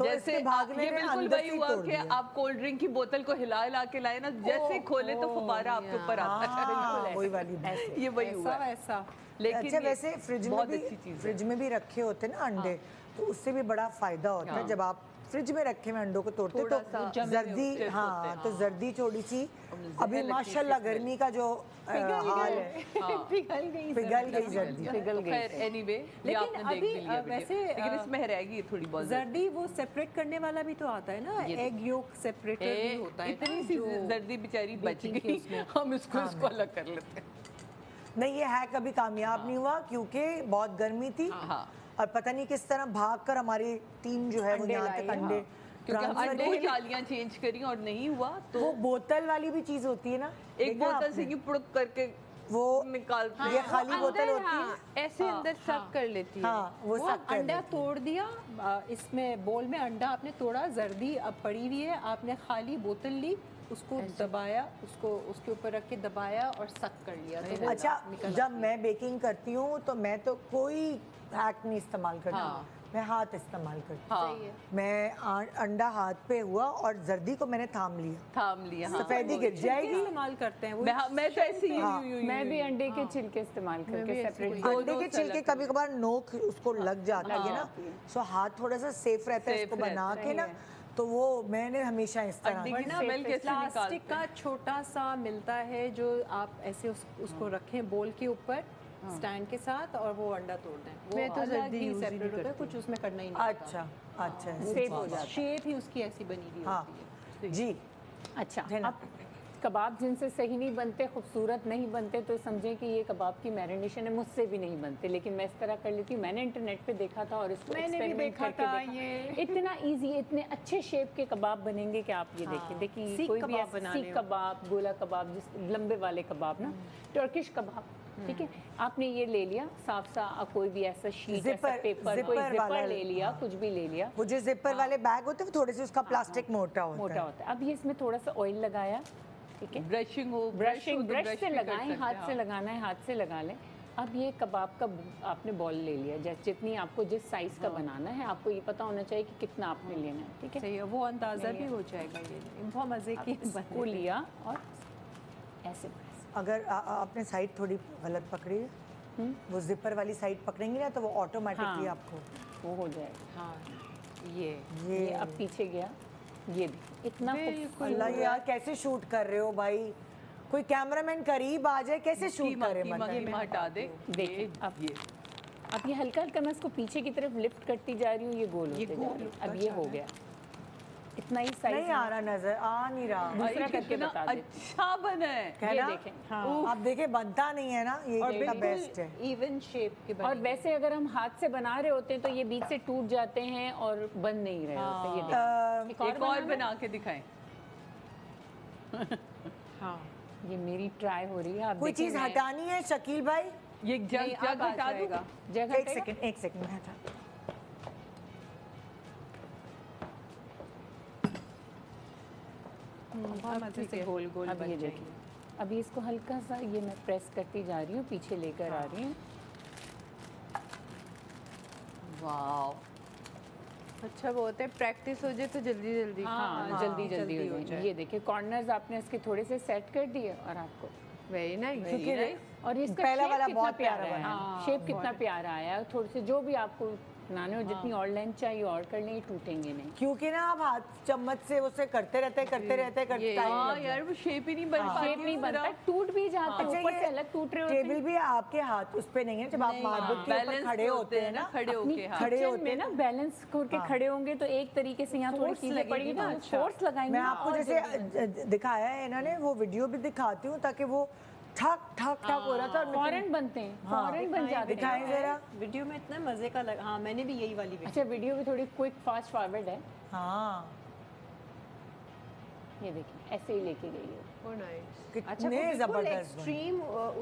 तो इसके भागने ये ने बिल्कुल अंदर वही से हुआ तोड़ कि दिया। आप कोल्ड ड्रिंक की बोतल को हिला हिला के लाए ना, जैसे खोले तो फुब्बारा आपके ऊपर आता है। हाँ, वही वाली बात। ये वही हुआ है। ऐसा लेकिन अच्छा ये वैसे फ्रिज में बहुत भी अच्छी चीज़ है। फ्रिज में भी रखे होते हैं ना अंडे, तो उससे भी बड़ा फायदा होता है जब आप फ्रिज में रखे हुए अंडों को तोड़ते थोड़ा तो सा जर्दी, होते हैं। हाँ तो जर्दी थोड़ी सी अभी लगती माशाल्लाह है गर्मी का जो हाल है, पिघल गई पिघल गई जर्दी। तो खैर एनीवे, ये लेकिन आपने देख अभी, भी लिया वैसे, वीडियो, लेकिन इसमें रहेगी थोड़ी बहुत जर्दी वो सेपरेट करने वाला भी तो आता है ना, एग योक सेपरेटर भी होता है इतनी ना, सी जो जर्दी बेचारी बच baking के गई, उसमें। हम इसको अलग कर लेते हैं। नहीं ये है कभी कामयाब नहीं हुआ क्योंकि बहुत गर्मी थी हाँ। और पता नहीं किस तरह भाग कर हमारी टीम जो है वो यहाँ तक अंडे क्योंकि ट्रांसफर अंडे की की। जालियां चेंज करी और नहीं हुआ तो वो बोतल वाली भी चीज होती है ना, एक देखा बोतल से आपने? यूं पुड़क करके वो निकालते ये खाली बोतल अंदर, होती है, हाँ, ऐसे अंदर सक कर लेती है। हाँ वो वो सब कर अंडा लेती है। तोड़ दिया, इसमें बोल में अंडा आपने तोड़ा, जर्दी अब पड़ी हुई है, आपने खाली बोतल ली, उसको दबाया, उसको उसके ऊपर रख के दबाया और सक कर लिया। तो वो अच्छा निकल जब मैं बेकिंग करती हूँ तो मैं तो कोई हैक नहीं इस्तेमाल करती, मैं हाथ इस्तेमाल करती हूँ। हाँ मैं अंडा हाथ पे हुआ और जर्दी को मैंने थाम लिया, थाम लिया। हाँ सफेदी गिर जाएगी। इस्तेमाल करते हैं वो मैं तो ऐसे ही मैं भी अंडे के छिलके इस्तेमाल करके सेपरेट अंडे के छिलके कभी कभार नोक उसको लग जाती है ना, सो हाथ थोड़ा सा सेफ रहता है Safe इसको बना रहता के ना, तो वो मैंने हमेशा इस तरह अंडे की वरना स्मेल कैसे प्लास्टिक निकालते का छोटा सा मिलता है जो आप ऐसे उसको रखें बोल के ऊपर स्टैंड के साथ और वो अंडा तोड़ दें, वो मैं तो अलग जल्दी ही use ही सेपरेट नहीं होता है, कुछ उसमें करना ही नहीं अच्छा अच्छा सेफ हो जाता है, शेप ही उसकी ऐसी बनी हुई हाँ होती है। जी अच्छा है ना? अब कबाब जिनसे सही नहीं बनते, खूबसूरत नहीं बनते, तो समझें कि ये कबाब की मैरिनेशन है, मुझसे भी नहीं बनते, लेकिन मैं इस तरह कर लेती हूँ। मैंने इंटरनेट पे देखा था और इसको मैंने भी experiment देखा करके था देखा। ये। इतना इजी, इतने अच्छे शेप के कबाब बनेंगे कि आप ये देखिए देखिए सीख कोई भी कबाब ऐसे बनाने सीख हो। कबाब, गोला कबाब, जिस लंबे वाले कबाब ना, टर्किश कबाब, ठीक है। आपने ये ले लिया साफ सा, कोई भी ऐसा शीट, ऐसा Zipper- पेपर, कोई zipper वाला जिपर ले लिया, हाँ। कुछ भी ले लिया, वो जो जिपर वाले बैग होते हैं वो थोड़े से उसका प्लास्टिक मोटा होता मोटा है। होता है। अब ये इसमें थोड़ा सा ऑयल लगाया, ठीक है, ब्रशिंग हो, ब्रश हो तो से brush भी कर लगाएं, सकते हाथ हैं, से हाँ। लगाना लगाना है, हाथ से लगा लें। अब ये कबाब का आपने बॉल ले लिया, जैसे जितनी आपको जिस साइज का बनाना है, आपको ये पता होना चाहिए कि कितना आपने लेना है, ठीक है। सही है, वो अंदाज़ा भी हो जाएगा। ये बहुत मज़े की इसको लिया और ऐसे अगर आपने साइड थोड़ी गलत पकड़ी है, वो जिपर वाली साइड पकड़ेंगे ना तो वो ऑटोमेटिकली हाँ। आपको वो हो जाएगा। हाँ ये ये अब पीछे गया, ये देखिए इतना खूबसूरत। अल्लाह यार कैसे शूट कर रहे हो भाई, कोई कैमरामैन करीब आ जाए कैसे शूट करे कीमा मतलब। कीमा हटा दे। देखिए अब ये हल्का हल्का मैं इसको पीछे की तरफ लिफ्ट करती जा रही हूँ, ये गोल होते जा रही है। अब ये हो गया, इतना ही साइज नहीं आ रहा, नजर आ नहीं रहा दूसरा करके कितना बता देती अच्छा बना है। है ये ना? देखें। हाँ। आप देखे बनता नहीं है ना, ये और कितना बेस्ट है। इवन शेप के और वैसे अगर हम हाथ से बना रहे होते हैं तो ये बीच से टूट जाते हैं और बन नहीं रहे होते। ये देखिए एक और बना के दिखाएं। हाँ ये मेरी ट्राई हो रही है। आप कोई देखें चीज मैं- हटानी है शकील भाई, ये जग जग हटा दूं? जगह एक पे- सेकंड मैं हटा। बहुत मज़े से गोल गोल अब ये बन देखिए, अभी इसको हल्का सा ये मैं प्रेस करती जा रही हूँ, पीछे लेकर आ रही हूँ। वाओ, अच्छा वो होता है प्रैक्टिस हो जाए तो जल्दी जल्दी। हाँ जल्दी जल्दी हो जाए। ये देखिए कॉर्नर्स आपने इसके थोड़े से सेट कर दिए और आपको वेरी नाइस। क्योंकि और इसका पहला shape वाला कितना बहुत प्यारा प्यारा बना। है, शेप कितना प्यारा आया है। थोड़े से जो भी आपको बनाने हो, जितनी और लेंथ चाहिए और कर लें, ये टूटेंगे नहीं। क्योंकि ना आप हाथ चम्मच से उसे करते रहते टाइम हाँ यार वो शेप ही नहीं बन पाती। शेप नहीं बनता, टूट भी जाता है, अच्छा, ऊपर ये से अलग टूट रहे होते हैं। टेबल भी आपके हाथ उस पे नहीं है, जब आप मार्बल के ऊपर बैलेंस खड़े होते हैं ना, खड़े अपनी होके। हाँ खड़े किचन होते में ना बैलेंस करके खड़े होंगे तो एक तरीके से यहाँ थोड़ी चीजें पड़ेगी ना, फोर्स लगाएंगे मैं ना आपको और जैसे दिखाया है इन्होंने, वो वीडियो भी दिखाती हूँ ताकि वो ठक ठक ठक हो रहा था और फौरन बनते हैं, फौरन बन जाते हैं। दिखाएं जरा। वीडियो में इतना मज़े का लगा। हाँ मैंने भी यही वाली अच्छा वीडियो भी थोड़ी क्विक फास्ट फॉरवर्ड है। हाँ ये देखिए ऐसे ही लेके गई है। ओ नाइस। कितने जबरदस्त बने। एक्सट्रीम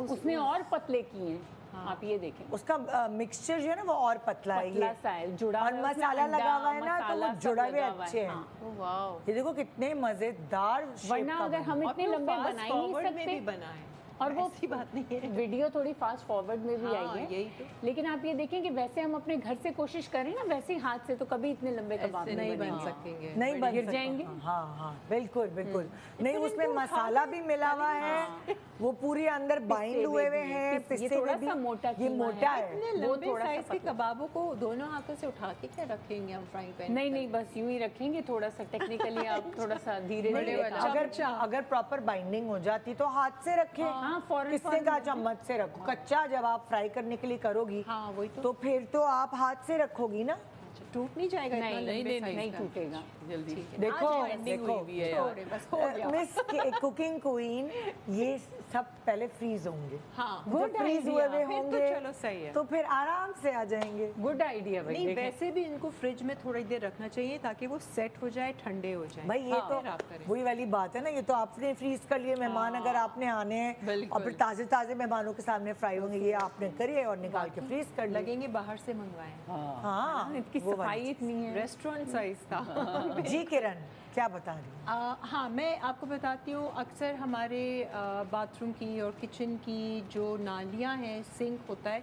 उसने और पतले किए हैं, आप ये देखें उसका मिक्सचर जो है ना वो और पतला है पतला ये, सा है, जुड़ा और हुआ है, उसमें मसाला अंडा, लगा हुआ है ना तो मसाला वो सब जुड़ा हुए लगा हुआ है, अच्छे हैं। हाँ। Oh wow. ये देखो कितने मजेदार shape वरना का अगर बना। हम इतने लंबे बना ही नहीं में भी सकते। बना है। और वो ऐसी बात नहीं है। वीडियो थोड़ी फास्ट फॉरवर्ड में भी हाँ, आई है, यही तो। लेकिन आप ये देखें कि वैसे हम अपने घर से कोशिश करें ना, वैसे ही हाथ से तो कभी इतने लंबे कबाब नहीं बन बनेंगे। सकेंगे। नहीं बन गिर सकता। जाएंगे। हाँ हाँ बिल्कुल बिल्कुल नहीं, उसमें मसाला भी मिला हुआ है, वो पूरी अंदर बाइंड हुए हुए हैं, ये पिस्ते थोड़ा हुए सा भी। मोटा ये कीमा मोटा है। है। इतने वो लंबे थोड़ा सा साइज के पतला। कबाबों को दोनों हाथों से उठा के क्या रखेंगे हम फ्राइंग पैन? नहीं नहीं, बस यूं ही रखेंगे, थोड़ा सा टेक्निकली आप थोड़ा सा धीरे धीरे अगर प्रॉपर बाइंडिंग हो जाती तो हाथ से रखे, हाँ, फौरन किसने कहा चम्मच से रखो। कच्चा जब आप फ्राई करने के लिए करोगी हाँ, वही तो। तो फिर तो आप हाथ से रखोगी ना। टूट नहीं जाएगा इतना नहीं लंबे नहीं size नहीं का? टूटेगा जल्दी। देखो बाइंडिंग देखो हुई भी है यार। बस हो गया। मिस कुकिंग क्वीन, ये सब पहले फ्रीज होंगे। हाँ, जब फ्रीज हुए हुए फिर तो होंगे चलो सही है। तो फिर आराम से आ जाएंगे। गुड आइडिया भाई। नहीं, देखें। वैसे भी इनको फ्रिज में थोड़ी देर रखना चाहिए ताकि वो सेट हो जाए, ठंडे हो जाए। भाई ये तो फिर आप करें। वही वाली बात है ना, ये तो आपने फ्रीज कर लिए मेहमान, अगर आपने आने हैं बिल्कुल। और फिर ताजे ताजे मेहमानों के सामने फ्राई होंगे, ये आपने करिए और निकाल के फ्रीज कर लिए। लगेंगे बाहर से मंगवाए। हाँ इनकी वो वाली सफाई इतनी है। रेस्टोरेंट साइज था। चीज़। जी किरण क्या बता रही हैं? हाँ, मैं आपको बताती हूँ, अक्सर हमारे बाथरूम की और किचन की जो नालियाँ हैं, सिंक होता है,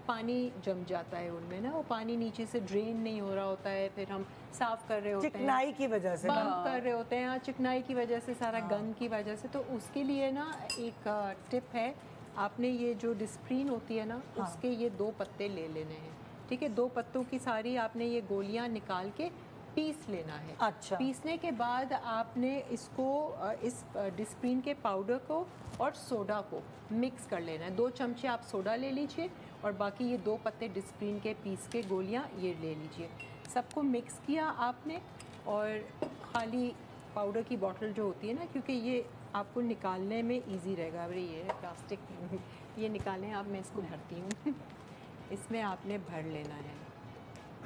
पानी जम जाता है उनमें ना, वो पानी नीचे से ड्रेन नहीं हो रहा होता है, फिर हम साफ़ कर रहे होते हैं, चिकनाई की वजह से ना। बंद कर रहे होते हैं, हाँ, चिकनाई की वजह से, सारा गंद की वजह से। तो उसके लिए ना एक टिप है, आपने ये जो डिस्प्रीन होती है ना, उसके ये 2 पत्ते ले लेने हैं, ठीक है। 2 पत्तों की सारी आपने ये गोलियां निकाल के पीस लेना है। अच्छा। पीसने के बाद आपने इसको इस डिस्प्रीन के पाउडर को और सोडा को मिक्स कर लेना है। 2 चमचे आप सोडा ले लीजिए और बाकी ये 2 पत्ते डिस्प्रीन के पीस के गोलियां ये ले लीजिए। सबको मिक्स किया आपने, और खाली पाउडर की बॉटल जो होती है ना, क्योंकि ये आपको निकालने में इजी रहेगा। अरे ये प्लास्टिक ये निकालें आप, मैं इसको भरती हूँ। इसमें आपने भर लेना है।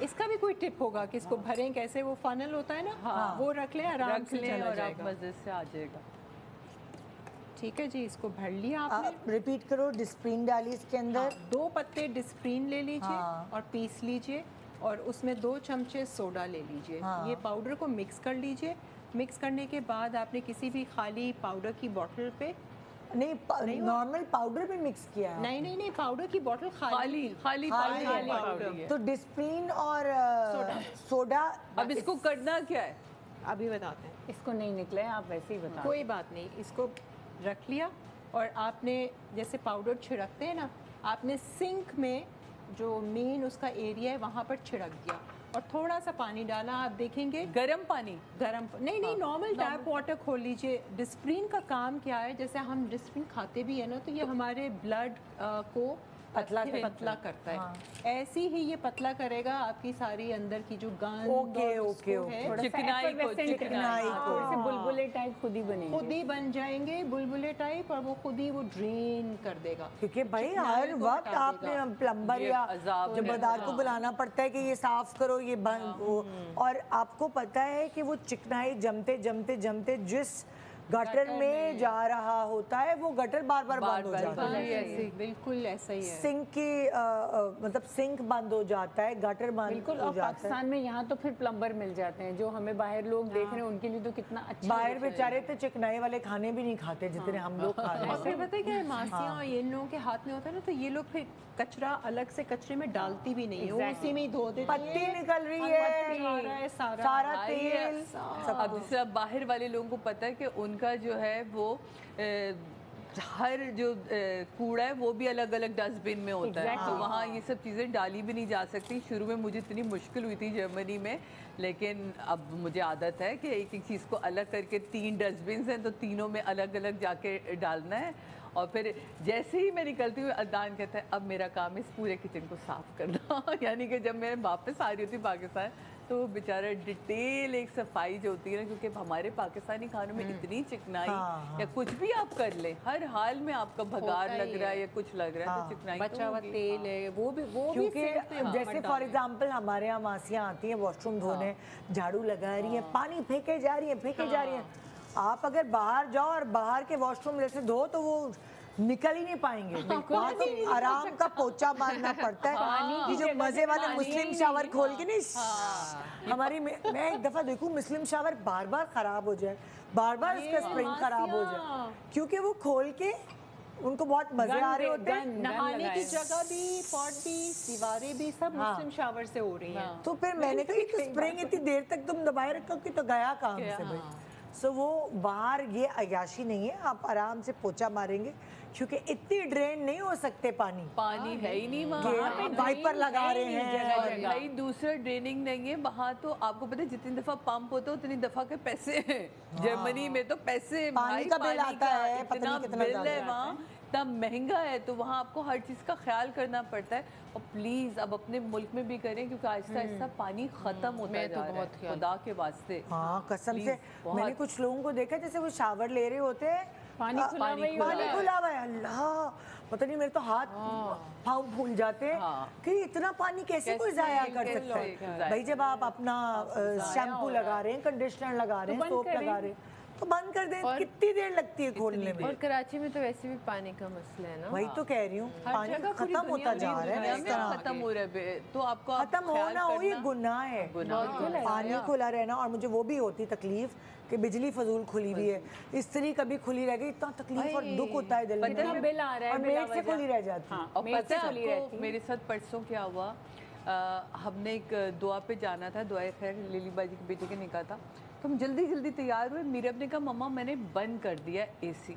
इसका भी कोई टिप होगा कि इसको भरें कैसे, वो फनल होता है ना, वो रख लें, आराम रख से लें चला और आप जाएगा। मजे से आ जाएगा। ठीक है जी, इसको भर लिया आपने। आप रिपीट करो, डिस्प्रीन डाली इसके अंदर। 2 पत्ते डिस्प्रीन ले लीजिए हाँ। और पीस लीजिए, और उसमें 2 चमचे सोडा ले लीजिए। हाँ। ये पाउडर को मिक्स कर लीजिए। मिक्स करने के बाद आपने किसी भी खाली पाउडर की बोतल पे, नहीं नॉर्मल पाउडर भी मिक्स किया है। नहीं नहीं नहीं, पाउडर की बोतल खाली खाली खाली खाली है। पाउडर है। तो डिस्प्रीन और सोडा अब इसको करना क्या है? अभी बताते हैं। इसको नहीं निकले, आप वैसे ही बता। कोई बात नहीं, इसको रख लिया, और आपने जैसे पाउडर छिड़कते हैं ना, आपने सिंक में जो मेन उसका एरिया है वहाँ पर छिड़क दिया, और थोड़ा सा पानी डाला। आप देखेंगे गरम पानी? नहीं नहीं, नॉर्मल टैप वाटर खोल लीजिए। डिस्प्रीन का काम क्या है, जैसे हम डिस्प्रीन खाते भी है ना, तो ये हमारे ब्लड को पतला करता है। ऐसे ही ये पतला करेगा आपकी सारी अंदर की जो गंद ओके, और ओके, उसको ओके। है, चिकनाई को चिकनाई को। थोड़े से बुलबुले टाइप खुद ही बनेंगे। खुद ही बन जाएंगे बुलबुले टाइप, और वो खुद ही वो ड्रेन कर देगा। क्योंकि भाई चिकनाई हर को वक्त हटा आपने देगा। प्लम्बर ये या अजाब जमादार को बुलाना पड़ता है कि ये साफ करो, ये और आपको पता है कि वो चिकनाई जमते जमते जमते जिस गटर में जा रहा होता है, वो गटर बार बार बंद हो जाता है। बिल्कुल ऐसा ही है। सिंक की मतलब सिंक बंद हो जाता है, गटर बंद बिल्कुल। हो और जाता है। पाकिस्तान में यहाँ तो फिर प्लम्बर मिल जाते हैं, जो हमें बाहर लोग देख रहे हैं उनके लिए तो कितना अच्छा बाहर बेचारे तो चिकनाई वाले खाने भी नहीं खाते जितने हम लोग खा रहे और फिर हैं। पता है क्या है, मासियाँ और ये लोगों के हाथ में होता है ना, तो ये लोग फिर कचरा अलग से कचरे में डालती भी नहीं है, वो उसी में ही धो देती है। पत्ती निकल रही पत्ती आ रहा है, है, सारा सारा तेल अब जैसे अब बाहर वाले लोगों को पता है कि उनका जो है वो हर जो कूड़ा है वो भी अलग अलग डस्टबिन में होता है, तो वहाँ ये सब चीज़ें डाली भी नहीं जा सकती। शुरू में मुझे इतनी मुश्किल हुई थी जर्मनी में, लेकिन अब मुझे आदत है कि एक एक चीज़ को अलग करके 3 डस्टबिन हैं, तो तीनों में अलग अलग जाके डालना है। और फिर जैसे ही मैं निकलती हूँ, अदनान कहता है अब मेरा काम है इस पूरे किचन को साफ़ करना। यानी कि जब मैं वापस आ रही होती पाकिस्तान, तो बेचारा डिटेल एक सफाई जो होती है ना, क्योंकि हमारे पाकिस्तानी खानों में इतनी चिकनाई या कुछ भी आप कर ले, हर हाल में आपका भगार लग रहा है या कुछ लग रहा है, तो चिकनाई बचा हुआ होगी। तेल है, वो भी क्योंकि सिंक में जैसे मत फॉर डालें। एग्जांपल हमारे यहाँ मासियाँ आती हैं वॉशरूम धोने, झाड़ू लगा रही हैं, पानी फेंके जा रही हैं, फेंके जा रही हैं। आप अगर बाहर जाओ और बाहर के वॉशरूम जैसे धो, तो वो निकल ही नहीं पाएंगे। वहाँ तो आराम का पोछा मारना पड़ता है। ये जो मजे वाले मुस्लिम शावर खोल के नहीं, हमारी मैं एक दफा देखूं मुस्लिम शावर बार बार खराब हो जाए, बार बार इसका स्प्रिंग खराब हो जाए, क्योंकि वो खोल के उनको बहुत मजे आ रहे होते हैं। नहाने की जगह भी, पॉट भी, दीवारें भी सब मुस्लिम शावर से हो रही हैं। तो फिर मैंने कहा कि स्प्रिंग इतनी देर तक तुम दबाए रखोगे तो गया काम से भाई। सो वो बाहर ये अयाशी नहीं है, आप आराम से पोछा मारेंगे क्योंकि इतनी ड्रेन नहीं हो सकते पानी है ही नहीं कि वहाँ। वाइपर लगा रहे हैं। और भाई दूसरा ड्रेनिंग नहीं है वहाँ, तो आपको पता है जितनी दफा पंप होता है उतनी दफा के पैसे हैं। जर्मनी में तो पैसे हैं पानी भाई, का बिल पानी आता का है, पता इतना नहीं कितना बिल ज्यादा है वहाँ, इतना महंगा है, तो वहाँ आपको हर चीज़ का ख्याल करना पड़ता है। और प्लीज़ अब अपने मुल्क में भी करें क्योंकि आहिस्ता आहिस्ता पानी खत्म होता जा रहा है, खुदा के वास्ते। हाँ कसम से बहुत। मैंने कुछ लोगों को देखा जैसे वो शावर ले रहे होते हैं, पानी खुला हुआ ही पानी खुला हुआ है। अल्लाह, पता नहीं मेरे तो हाथ पाँव फूल जाते हैं कि इतना पानी कैसे कोई जाया कर सकता है। भाई जब आप अपना शैम्पू लगा रहे हैं, कंडीशनर लगा रहे हैं, सोप लगा रहे हैं, तो बंद कर दें। कितनी देर लगती है खोलने में? और कराची में तो वैसे भी पानी का मसला है ना। वही तो कह रही हूँ, पानी खत्म होता जा रहा है इस तरह। खत्म हो रहा है, तो आपको खत्म होना हो ये गुनाह है। पानी खुला रहना। और मुझे वो भी होती तकलीफ कि बिजली फजूल खुली हुई है, इस्त्री कभी खुली रह गई, इतना तकलीफ और दुख होता है दिल में। बिल आ रहा है, और मेड से खुली रह जाती है। और पता है आपको मेरे साथ परसों क्या हुआ, हमने एक दुआ पे जाना था, दुआ खैर लिली बाजी के बेटे के निकाह था, तो हम जल्दी जल्दी तैयार हुए। मीरब ने कहा मम्मा मैंने बंद कर दिया एसी।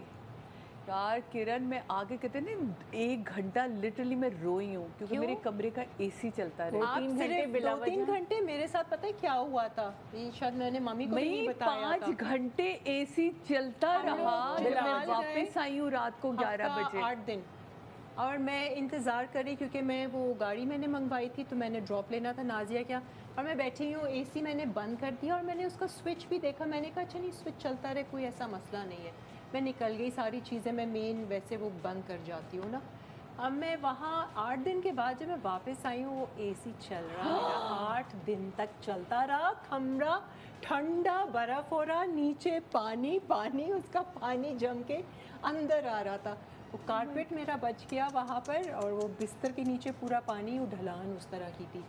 यार किरण, मैं आगे कहते ना 1 घंटा लिटरली मैं रोई हूँ क्योंकि मेरे कमरे का एसी चलता रहा। आप सिर्फ 2-3 घंटे, मेरे साथ पता है क्या हुआ था, ये शायद मैंने मम्मी को नहीं बताया था। 5 घंटे एसी चलता रहा जब मैं वापस आई हूँ रात को 11 बजे। 8 दिन। और मैं इंतज़ार करी क्योंकि मैं वो गाड़ी मैंने मंगवाई थी, तो मैंने ड्रॉप लेना था नाजिया क्या, और मैं बैठी हूँ, एसी मैंने बंद कर दिया और मैंने उसका स्विच भी देखा। मैंने कहा अच्छा नहीं, स्विच चलता रहे, कोई ऐसा मसला नहीं है। मैं निकल गई, सारी चीज़ें मैं मेन वैसे वो बंद कर जाती हूँ ना। अब मैं वहाँ 8 दिन के बाद जब मैं वापस आई हूँ, वो एसी चल रहा है, 8 दिन तक चलता रहा। कमरा ठंडा, बर्फ़ हो रहा, नीचे पानी पानी, उसका पानी जम के अंदर आ रहा था। वो कारपेट मेरा बच गया वहाँ पर, और वो बिस्तर के नीचे पूरा पानी, वो ढलान उस तरह की थी।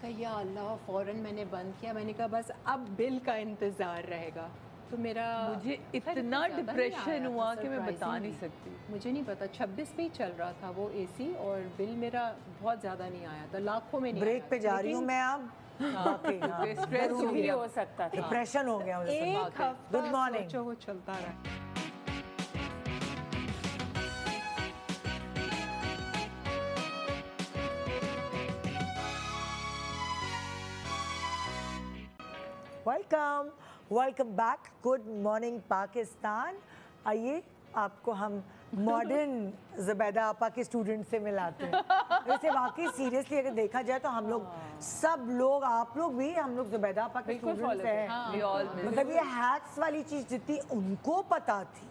कहा या अल्लाह, फ़ौरन मैंने बंद किया। मैंने कहा बस अब बिल का इंतज़ार रहेगा। तो मेरा मुझे इतना डिप्रेशन हुआ कि मैं बता नहीं सकती। मुझे नहीं पता, 26 पे ही चल रहा था वो एसी, और बिल मेरा बहुत ज़्यादा नहीं आया था, लाखों में नहीं। ब्रेक पे जा रही हूँ मैं अब। स्ट्रेस भी हो सकता था। डिप्रेशन हो गया मुझे। एक हफ्ता गुड मॉर्निंग। सोचो वो चलता रहा। Welcome, welcome back. Good morning Pakistan. आइए आपको हम मॉडर्न ज़ुबैदा आपा के स्टूडेंट से मिलाते हैं। वैसे वाकई सीरियसली अगर देखा जाए तो हम लोग सब लोग, आप लोग भी, हम लोग ज़ुबैदा आपा के स्टूडेंट्स हैं। मतलब ये हैक्स वाली चीज़ जितनी उनको पता थी,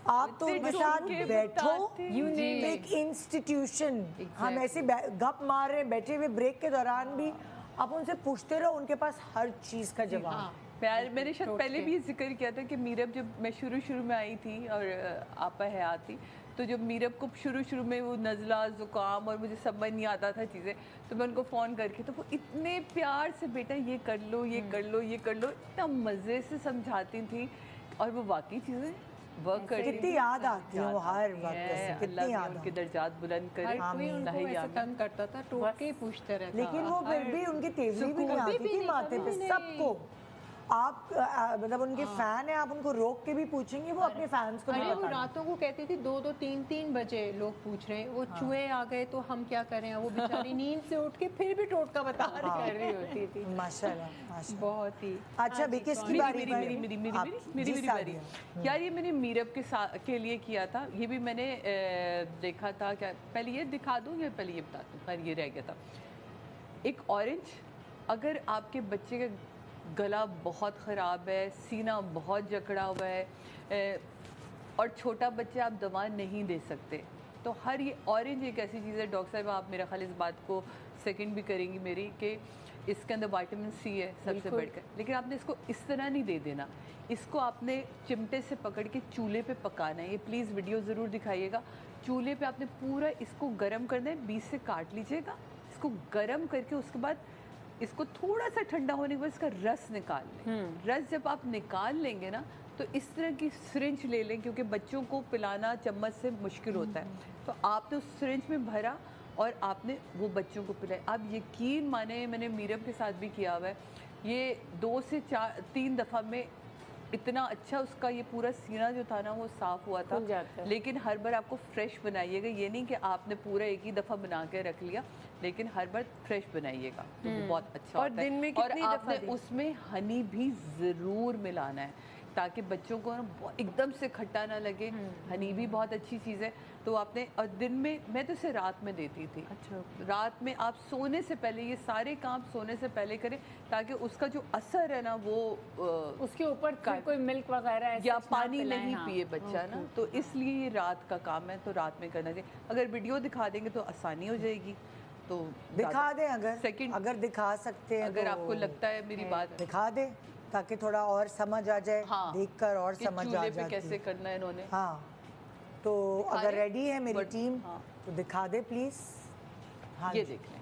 आप तो उनके साथ बैठो। एक इंस्टीट्यूशन, हम ऐसे गप मार रहे बैठे हुए ब्रेक के दौरान भी आप उनसे पूछते रहो, उनके पास हर चीज़ का जवाब। मैंने शायद पहले भी जिक्र किया था कि मीरब जब मैं शुरू में आई थी और आपा हयात थी, तो जब मीरब को शुरू में वो नज़ला ज़ुकाम और मुझे समझ नहीं आता था चीज़ें, तो मैं उनको फ़ोन करके, तो वो इतने प्यार से बेटा ये कर लो, ये कर लो, ये कर लो, इतना मज़े से समझाती थी। और वो वाकई चीज़ें वर्क करती, कितनी याद आती है वो हर वक्त, कितनी याद उनके दर्जात बुलंद करे। कोई उनको वैसे तंग करता था, टोक के पूछते रहते। लेकिन वो फिर भी उनकी तेवरी भी नहीं आती थी माथे पे सबको। आप मतलब उनके फैन है, आप उनको रोक के भी पूछेंगे, वो अपने फैंस को नहीं वो बताएंगे। रातों को कहती थी 2-2, 3-3 बजे लोग पूछ रहे हैं, वो चूहे आ गए तो हम क्या करें। वो बेचारी नींद से उठ के फिर भी टोटका बता रही होती थी। माशाल्लाह बहुत ही अच्छा। भी किसकी बारी? मेरी बारी। यार ये मैंने मीरब के लिए किया था, ये भी मैंने देखा था। क्या पहले ये दिखा दूँ या पहले ये बता दूँ? पर ये रह गया था। एक ऑरेंज, अगर आपके बच्चे का गला बहुत ख़राब है, सीना बहुत जकड़ा हुआ है और छोटा बच्चा आप दवा नहीं दे सकते, तो हर ये ऑरेंज एक ऐसी चीज़ है। डॉक्टर साहब आप मेरा ख्याल इस बात को सेकंड भी करेंगी मेरी, कि इसके अंदर विटामिन सी है सबसे बढ़कर। लेकिन आपने इसको इस तरह नहीं दे देना, इसको आपने चिमटे से पकड़ के चूल्हे पे पकाना है। ये प्लीज़ वीडियो ज़रूर दिखाइएगा। चूल्हे पे आपने पूरा इसको गर्म करना है, बीच से काट लीजिएगा, इसको गर्म करके उसके बाद इसको थोड़ा सा ठंडा होने के बाद इसका रस निकाल लें। रस जब आप निकाल लेंगे ना, तो इस तरह की सिरिंज ले लें, क्योंकि बच्चों को पिलाना चम्मच से मुश्किल होता है। तो आपने उस सिरिंज में भरा और आपने वो बच्चों को पिलाया। आप यकीन माने, मैंने मीरम के साथ भी किया हुआ है, ये 2 से 3 दफ़ा में इतना अच्छा उसका ये पूरा सीना जो था ना वो साफ़ हुआ था। लेकिन हर बार आपको फ्रेश बनाइएगा, ये नहीं कि आपने पूरा एक ही दफ़ा बना के रख लिया, लेकिन हर बार फ्रेश बनाइएगा तो वो बहुत अच्छा और होता है। दिन में और कितनी आपने दफ़ा उसमें हनी भी ज़रूर मिलाना है, ताकि बच्चों को ना एकदम से खट्टा ना लगे। हनी भी बहुत अच्छी चीज़ है। तो आपने, और दिन में, मैं तो इसे रात में देती थी। अच्छा, रात में आप सोने से पहले ये सारे काम सोने से पहले करें, ताकि उसका जो असर है ना वो उसके ऊपर फिर कोई मिल्क वगैरह ऐसा या कुछ ना पानी पिलाएं, नहीं हाँ। पिए बच्चा ना, तो इसलिए ये रात का काम है, तो रात में करना चाहिए। अगर वीडियो दिखा देंगे तो आसानी हो जाएगी, तो दिखा दें अगर सेकंड, अगर दिखा सकते हैं अगर तो आपको लगता है मेरी बात दिखा दें, ताकि थोड़ा और समझ आ जाए। हाँ, देखकर और कि समझ आ चूल्हे पे जाती कैसे है। करना है इन्होंने। हाँ, तो दिखा अगर रहे? रेडी है मेरी टीम हाँ। तो दिखा दे प्लीज। हाँ ये जी। देख लें,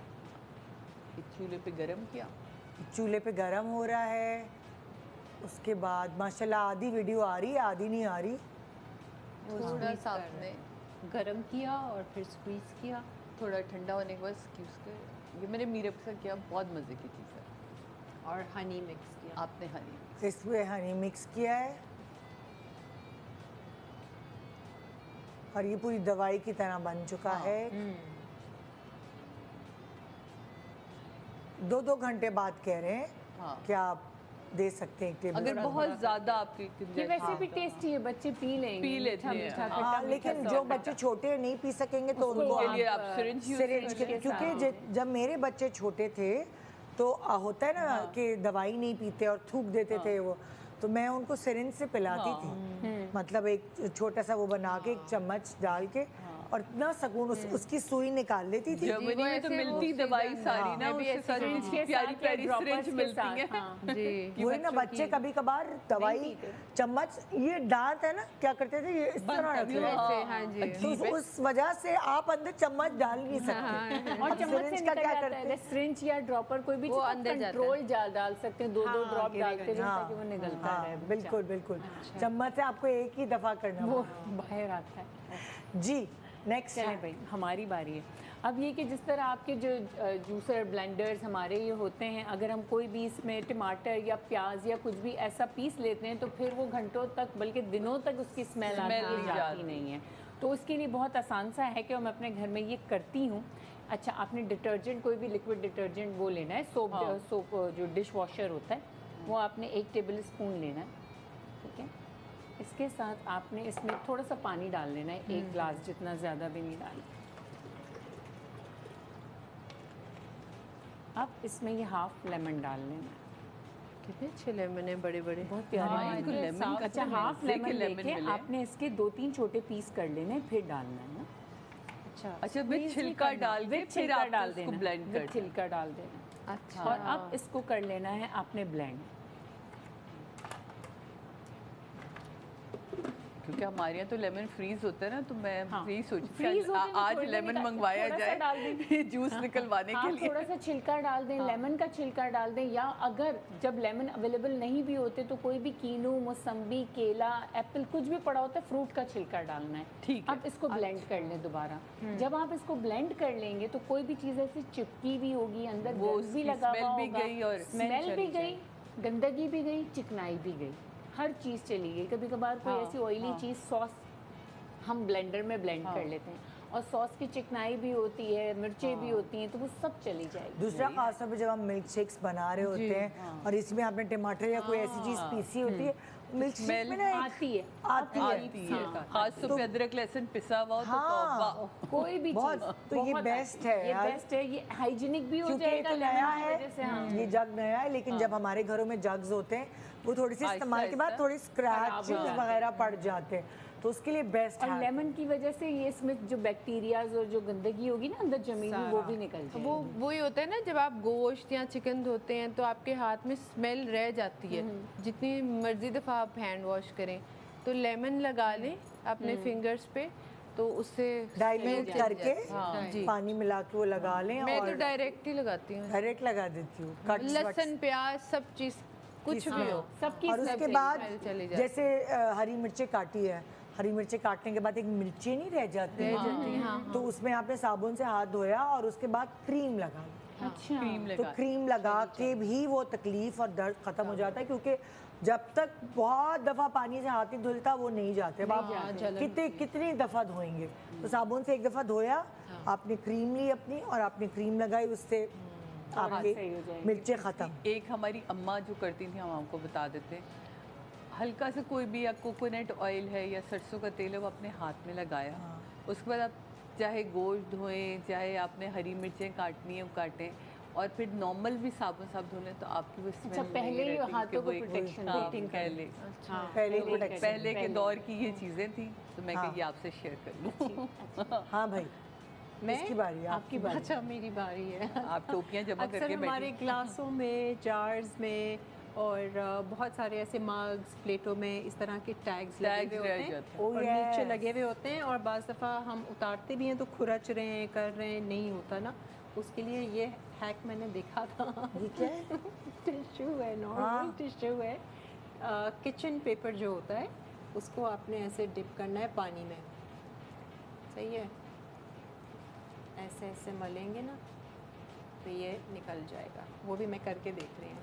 ये चूल्हे पे गरम किया, चूल्हे पे गरम हो रहा है। उसके बाद माशाल्लाह आधी वीडियो आ रही है, आधी नहीं आ रही। थोड़ा सा आपने गरम किया और फिर स्क्वीज किया। थोड़ा ठंडा होने के बाद उसके, ये मैंने मीरब से किया, बहुत मज़े की चीज़ है। और हनी मिक्स किया। आपने हनी, इसमें हनी मिक्स किया है और ये पूरी दवाई की तरह बन चुका है। 2-2 घंटे बाद कह रहे हैं हाँ। कि आप दे सकते हैं एक टेबल। अगर बहुत ज़्यादा आपकी ये वैसे भी टेस्टी है, बच्चे पी लेंगे, पी लेते हैं, मीठा, हाँ। खट्टा, हाँ, मीठा, लेकिन सब जो खट्टा। बच्चे छोटे नहीं पी सकेंगे तो उनको के आप लिए आप सिरिंज यूज सिरिंज के, के क्योंकि साथ। जब मेरे बच्चे छोटे थे तो होता है ना कि दवाई नहीं पीते और थूक देते थे वो, तो मैं उनको सिरिंज से पिलाती थी। मतलब एक छोटा सा वो बना के एक चम्मच डाल के और इतना सुकून उसकी सुई निकाल लेती थी। जर्मनी में तो मिलती दवाई सारी ना, उसके साथ इतनी प्यारी प्यारी सिरिंज मिलती है। जी। वही ना, बच्चे कभी कभार दवाई चम्मच ये डांट है ना, क्या करते थे, ये इस तरह रखते थे। हाँ जी। तो उस वजह से आप अंदर चम्मच डाल नहीं सकते। और अब चम्मच syringe से का निकल क्या जाता करते है, हैं? सिरिंज या ड्रॉपर कोई भी वो चीज़ अंदर जाता है। कंट्रोल डाल सकते हैं, 2-2 ड्रॉप डालते हैं हाँ, ताकि वो निकलता हाँ, रहे। बिल्कुल बिल्कुल। चम्मच से आपको एक ही दफा करना वो होगा। बाहर आता है। जी, नेक्स्ट चलें भाई, हमारी बारी है। अब ये कि जिस तरह आपके जो जूसर ब्लेंडर्स हमारे ये होते हैं, अगर हम कोई भी इसमें टमाटर या प्याज या कुछ भी ऐसा पीस लेते हैं तो फिर वो घंटों तक बल्कि दिनों तक उसकी स्मेल जाती नहीं है। तो उसके लिए बहुत आसान सा है कि मैं अपने घर में ये करती हूँ। अच्छा, आपने डिटर्जेंट, कोई भी लिक्विड डिटर्जेंट वो लेना है, सोप जो डिश वॉशर होता है वो आपने 1 टेबल स्पून लेना है, ठीक है। इसके साथ आपने इसमें थोड़ा सा पानी डाल लेना है, 1 गिलास जितना, ज़्यादा भी नहीं डालना। अब इसमें ये हाफ लेमन डाल लेना है। कितने अच्छे लेमन है, बड़े बड़े। बहुत प्यारे हाँ, इनको लेमन का अच्छा, तो हाफ मज़े के लेमन लेमन लेके मिले। आपने इसके 2-3 छोटे पीस कर लेने, फिर डालना है ना। अच्छा, विद squeeze छिलका नहीं करना, डाल के with फिर छिलका आपको डाल उसको देना, ब्लेंड with करना। छिलका डाल देना। अच्छा। और अब इसको कर लेना है आपने ब्लेंड। क्योंकि हमारे यहाँ तो लेमन फ्रीज होता है ना, तो मैं हाँ, फ्रीज सोच freeze होते हैं, आज थोड़ी देर लेमन निकाल- मंगवाया थोड़ा सा डाल जाए जूस निकलवाने के आप लिए। थोड़ा सा छिलका डाल दें, लेमन का छिलका डाल दें, या अगर जब लेमन अवेलेबल नहीं भी होते तो कोई भी कीनू, मौसम्बी, केला, एप्पल कुछ भी पड़ा होता है, फ्रूट का छिलका डालना है। ठीक है। अब इसको ब्लेंड कर लें दोबारा। जब आप इसको ब्लेंड कर लेंगे तो कोई भी चीज़ ऐसी चिपकी भी होगी, अंदर वो गंद भी उसकी लगा smell हुआ भी होगा, गई और स्मेल चली भी गई, गंदगी भी गई, चिकनाई भी गई, हर चीज़ चली गई। कभी कभार कोई ऐसी ऑयली चीज़, सॉस हम ब्लेंडर में ब्लेंड कर लेते हैं और सॉस की चिकनाई भी होती है, मिर्चें भी होती हैं, तो वो सब चली जाएगी। दूसरा खासतौर पे जब हम मिल्क शेक्स बना रहे होते हैं और इसमें आपने टमाटर या कोई ऐसी चीज पीसी होती है, मिल्क शेक में ना आती है, आती है। खास तौर पे अदरक लहसुन पिसा हुआ हो तो हाँ, कोई भी बहुत, चीज़ तो ये बहुत बेस्ट आती है ये यार। बेस्ट है, ये हाइजीनिक भी हो क्योंकि ये जाएगा तो लेमन नया की है, वजह से। हाँ, ये जग नया है, लेकिन जब हमारे घरों में जग्स होते हैं वो थोड़ी सी इस्तेमाल के बाद आहिस्ता थोड़ी स्क्रैचेस वगैरह पड़ जाते हैं, तो उसके लिए बेस्ट और है। लेमन की वजह से ये इसमें जो बैक्टीरियाज और जो गंदगी होगी ना अंदर जमी हुई, वो भी निकल जाएगी। वो वही होता है ना, जब आप गोश्त या चिकन धोते हैं तो आपके हाथ में स्मेल रह जाती है, जितनी मर्जी दफ़ा आप हैंड वॉश करें, तो लेमन लगा लें अपने फिंगर्स पे, तो उससे डाइल्यूट करके जी। पानी मिला के वो लगा लें। मैं और तो डायरेक्ट ही लगाती हूँ, डायरेक्ट लगा देती हूँ, कट्स लहसुन प्याज सब चीज़ कुछ भी हो सबकी और उसके चली बाद चली जाती। जैसे हरी मिर्चें काटी है, हरी मिर्चें काटने के बाद एक मिर्चें नहीं रह जाती तो उसमें आपने साबुन से हाथ धोया और उसके बाद क्रीम लगा ली। अच्छा क्रीम तो लगा क्रीम लगा के भी वो तकलीफ और दर्द खत्म हो जाता है, क्योंकि जब तक बहुत दफा पानी से हाथ नहीं धुलता वो नहीं जाते। अब आप कितनी दफा धोएंगे? तो साबुन से एक दफा धोया, आपने क्रीम ली अपनी और आपने क्रीम लगाई, उससे आपके सही हो जाएंगे। मिर्चें खत्म। एक हमारी अम्मा जो करती थी, हम आपको बता देते हैं, हल्का सा कोई भी या कोकोनट ऑयल है या सरसों का तेल है वो अपने हाथ में लगाया, उसके बाद आप चाहे गोश्त धोएं, चाहे आपने हरी मिर्चें काटनी है वो काटें, और फिर नॉर्मल भी साबुन साहब धो लें तो आपकी वो स्मेल अच्छा, पहले ही हाथों को प्रोटेक्शन देती पहले पहले तो protection। पहले के दौर की ये चीज़ें थी, तो मैं कही आपसे शेयर कर लूँ। हाँ भाई, मैं किसकी बारी है? आपकी बारी। अच्छा, मेरी बारी है। आप टोपियाँ जमा अक्सर करके हमारे बैठिए। ग्लासों में, जार्स में और बहुत सारे ऐसे मग्स, प्लेटों में इस तरह के टैग्स लगे हुए रह होते जाते हैं हैं। और Oh, नीचे yes। लगे हुए होते हैं, और बाज़ दफ़ा हम उतारते भी हैं तो खुरच रहे हैं, कर रहे हैं, नहीं होता ना। उसके लिए ये हैक मैंने देखा था। ये क्या है? टिश्यू है, नॉर्मल टिश्यू है। किचन पेपर जो होता है उसको आपने ऐसे डिप करना है पानी में, सही है? ऐसे ऐसे मलेंगे ना तो ये निकल जाएगा। वो भी मैं करके देख रही हूँ।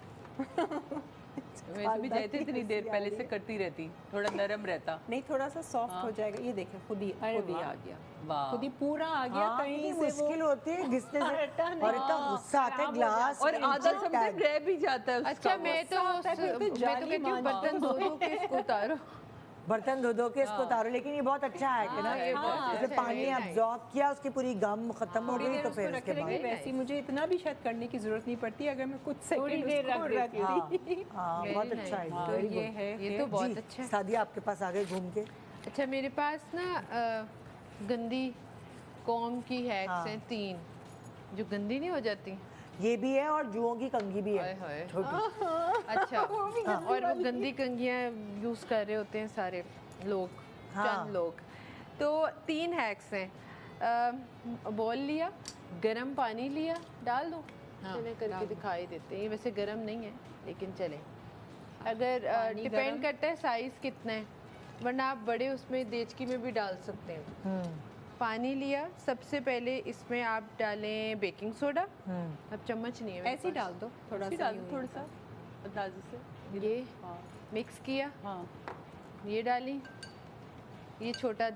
वैसे भी जैसे इतनी देर पहले से करती रहती, थोड़ा नरम रहता। नहीं, थोड़ा सा सॉफ्ट हो जाएगा। ये देखें, खुद ही आ गया, वाह। खुद ही पूरा आ गया। हाँ, कहीं कितनी से वो मुश्किल होती है घिसने से, हटा नहीं। और इतना गुस्सा आता है ग्लास और के आधा नीचे समझे टैग। रह भी जाता है उसका अच्छा, वो। मैं तो आता है, फिर तो मैं तो जाली कहती हूँ मान बर्तन धो धो के इसको उतारो। बर्तन धो धो के इसको उतारो, लेकिन ये बहुत अच्छा है ना, ये बहुत इसमें अच्छा है, पानी very अब्जॉर्ब किया, उसकी पूरी गम खत्म हो थोड़ी गई, देर तो उसको फिर रखे उसके रहेंगे। बाद वैसे मुझे इतना भी शायद करने की जरूरत नहीं पड़ती अगर मैं कुछ थोड़ी सेकंड देर उसको रख रख देती दी। हाँ, Very बहुत अच्छा है, तो वेरी ये गुड। है ये तो बहुत अच्छा है। सादिया आपके पास आ गए घूम के। अच्छा, मेरे पास ना गंदी कॉम की हैक्स हाँ। हैं 3 जो गंदी नहीं हो जाती। ये भी है और जुओं की कंघी भी हाय है हाय। छोटी। अच्छा, और वो गंदी कंघियाँ यूज़ कर रहे होते हैं सारे लोग, हाँ। चंद लोग। तो 3 हैक्स हैं। बॉल लिया, गर्म पानी लिया, डाल दो, चले करके दिखाई देते हैं। ये वैसे गर्म नहीं है लेकिन चले। अगर डिपेंड करता है साइज़ कितना है, वरना आप बड़े उसमें देचकी में भी डाल सकते हैं। पानी लिया, सबसे पहले इसमें आप डालें बेकिंग सोडा। अब चम्मच नहीं है मेरे ऐसे ही पास। डाल दो, थोड़ा ऐसे सा डाल यूं ही। थोड़ा सा अंदाजे से। ये हाँ मिक्स किया, हाँ। ये डाली, ये छोटा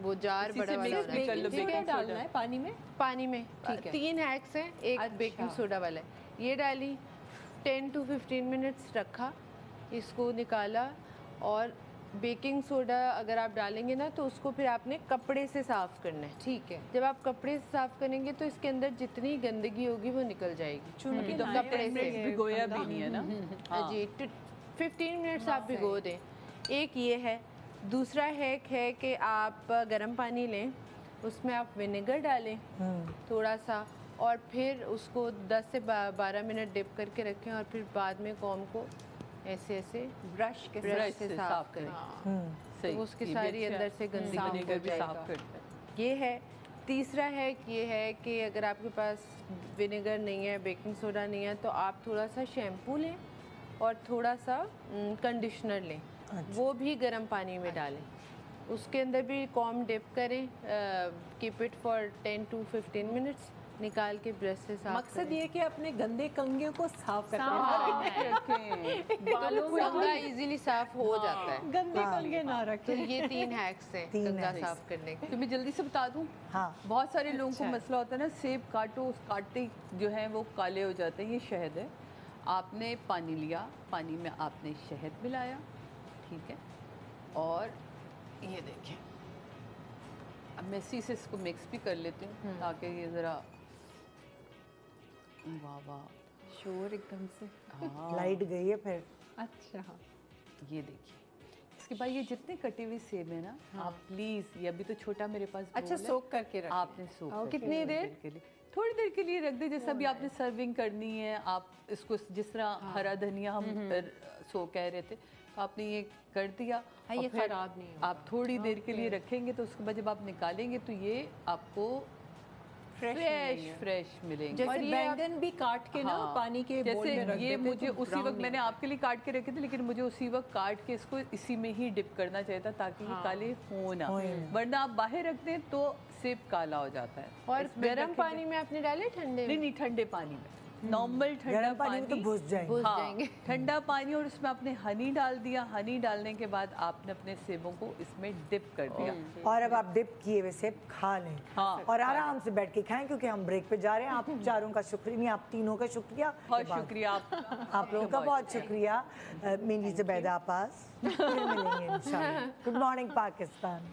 वो जार इसी बड़ा से वाला mix होना भी कर चाहिए, लो, ठीक बेकिंग है? सोडा डालना है पानी में। पानी में ठीक है। 3 हैक्स हैं, एक अच्छा। बेकिंग सोडा वाला है। ये डाली, 10 to 15 मिनट्स रखा, इसको निकाला। और बेकिंग सोडा अगर आप डालेंगे ना तो उसको फिर आपने कपड़े से साफ़ करना है। ठीक है। जब आप कपड़े से साफ़ करेंगे तो इसके अंदर जितनी गंदगी होगी वो निकल जाएगी। चुनके तो लाए कपड़े ऐसे से भिगोया भी नहीं है ना। हाँ। जी, 15 मिनट्स आप भिगो दें। एक ये है। दूसरा हैक है कि आप गर्म पानी लें, उसमें आप विनेगर डालें थोड़ा सा, और फिर उसको 10 से 12 मिनट डिप करके रखें, और फिर बाद में कॉम को ऐसे ऐसे ब्रश के ब्रश से साफ करें। सही, तो उसकी ये भी सारी अच्छा अंदर है। से गंदगी साफ निकल करके जाएगा। साफ करता है। ये है। तीसरा हैक ये है कि अगर आपके पास विनेगर नहीं है, बेकिंग सोडा नहीं है, तो आप थोड़ा सा शैम्पू लें और थोड़ा सा कंडीशनर लें। वो भी गर्म पानी में डालें, उसके अंदर भी कॉम डिप करें, keep it for 10 to 15 minutes, निकाल के ब्रश से साफ मकसद ये कि अपने गंदे कंघियों को साफ करना साफ है। रखें। बालों में कंघा इजीली साफ हो जाता है। गंदे कंघे ना तो रखें। ये 3 हैक्स हैं 3 कंघा hacks। साफ करने के। तो मैं जल्दी से बता दूं, हाँ। बहुत सारे लोगों को मसला होता है ना, सेब काटो, उस काटते ही जो है वो काले हो जाते हैं। ये शहद है। आपने पानी लिया, पानी में आपने शहद मिलाया, ठीक है, और ये देखें, अब मैं इसी से इसको मिक्स भी कर लेती हूँ ताकि ये ज़रा, वाह वाह, शोर एकदम से। हाँ, लाइट गई है फिर। अच्छा, ये देखिए। इसके बाद ये जितने कटे हुए सेब है ना, आप प्लीज़, ये अभी तो छोटा मेरे पास अच्छा, bowl है, सोक करके रखें। आपने सोक करके कितनी थोड़ी देर? के लिए, थोड़ी देर के लिए रख दे। जैसा भी आपने सर्विंग करनी है, आप इसको जिस तरह हरा धनिया हम सो कह रहे थे, तो आपने ये कर दिया। हाँ, और ये फिर खराब नहीं होगा। आप थोड़ी देर के लिए रखेंगे तो उसके बाद जब आप निकालेंगे तो ये आपको फ्रेश मिलेंगे। जैसे और ये बैंगन भी काट के ना हाँ, पानी के बोल में रख जैसे ये देते मुझे तो उसी brown वक्त नहीं मैंने आपके लिए काट के रखे थे, लेकिन मुझे उसी वक्त काट के इसको इसी में ही डिप करना चाहिए था ताकि ये काले हो ना, वरना आप बाहर रखते हैं तो सेब काला हो जाता है। और इसमें गर्म रखेंगे- पानी में आपने डाले ठंडे नहीं नहीं, ठंडे पानी में, नॉर्मल ठंडा गर्म पानी में तो घुस जाएंगे। हाँ, ठंडा पानी, और उसमें आपने हनी डाल दिया। हनी डालने के बाद आपने अपने सेबों को इसमें डिप कर दिया। और अब आप डिप किए हुए सेब खा लें हाँ, और आराम से बैठ के खाएं, क्योंकि हम ब्रेक पे जा रहे हैं। आप चारों का शुक्रिया, नहीं आप तीनों का शुक्रिया, बहुत शुक्रिया आप लोगों का बहुत शुक्रिया। मेरी ज़ुबैदा आपास, फिर मिलेंगे इंशाल्लाह। Good morning Pakistan.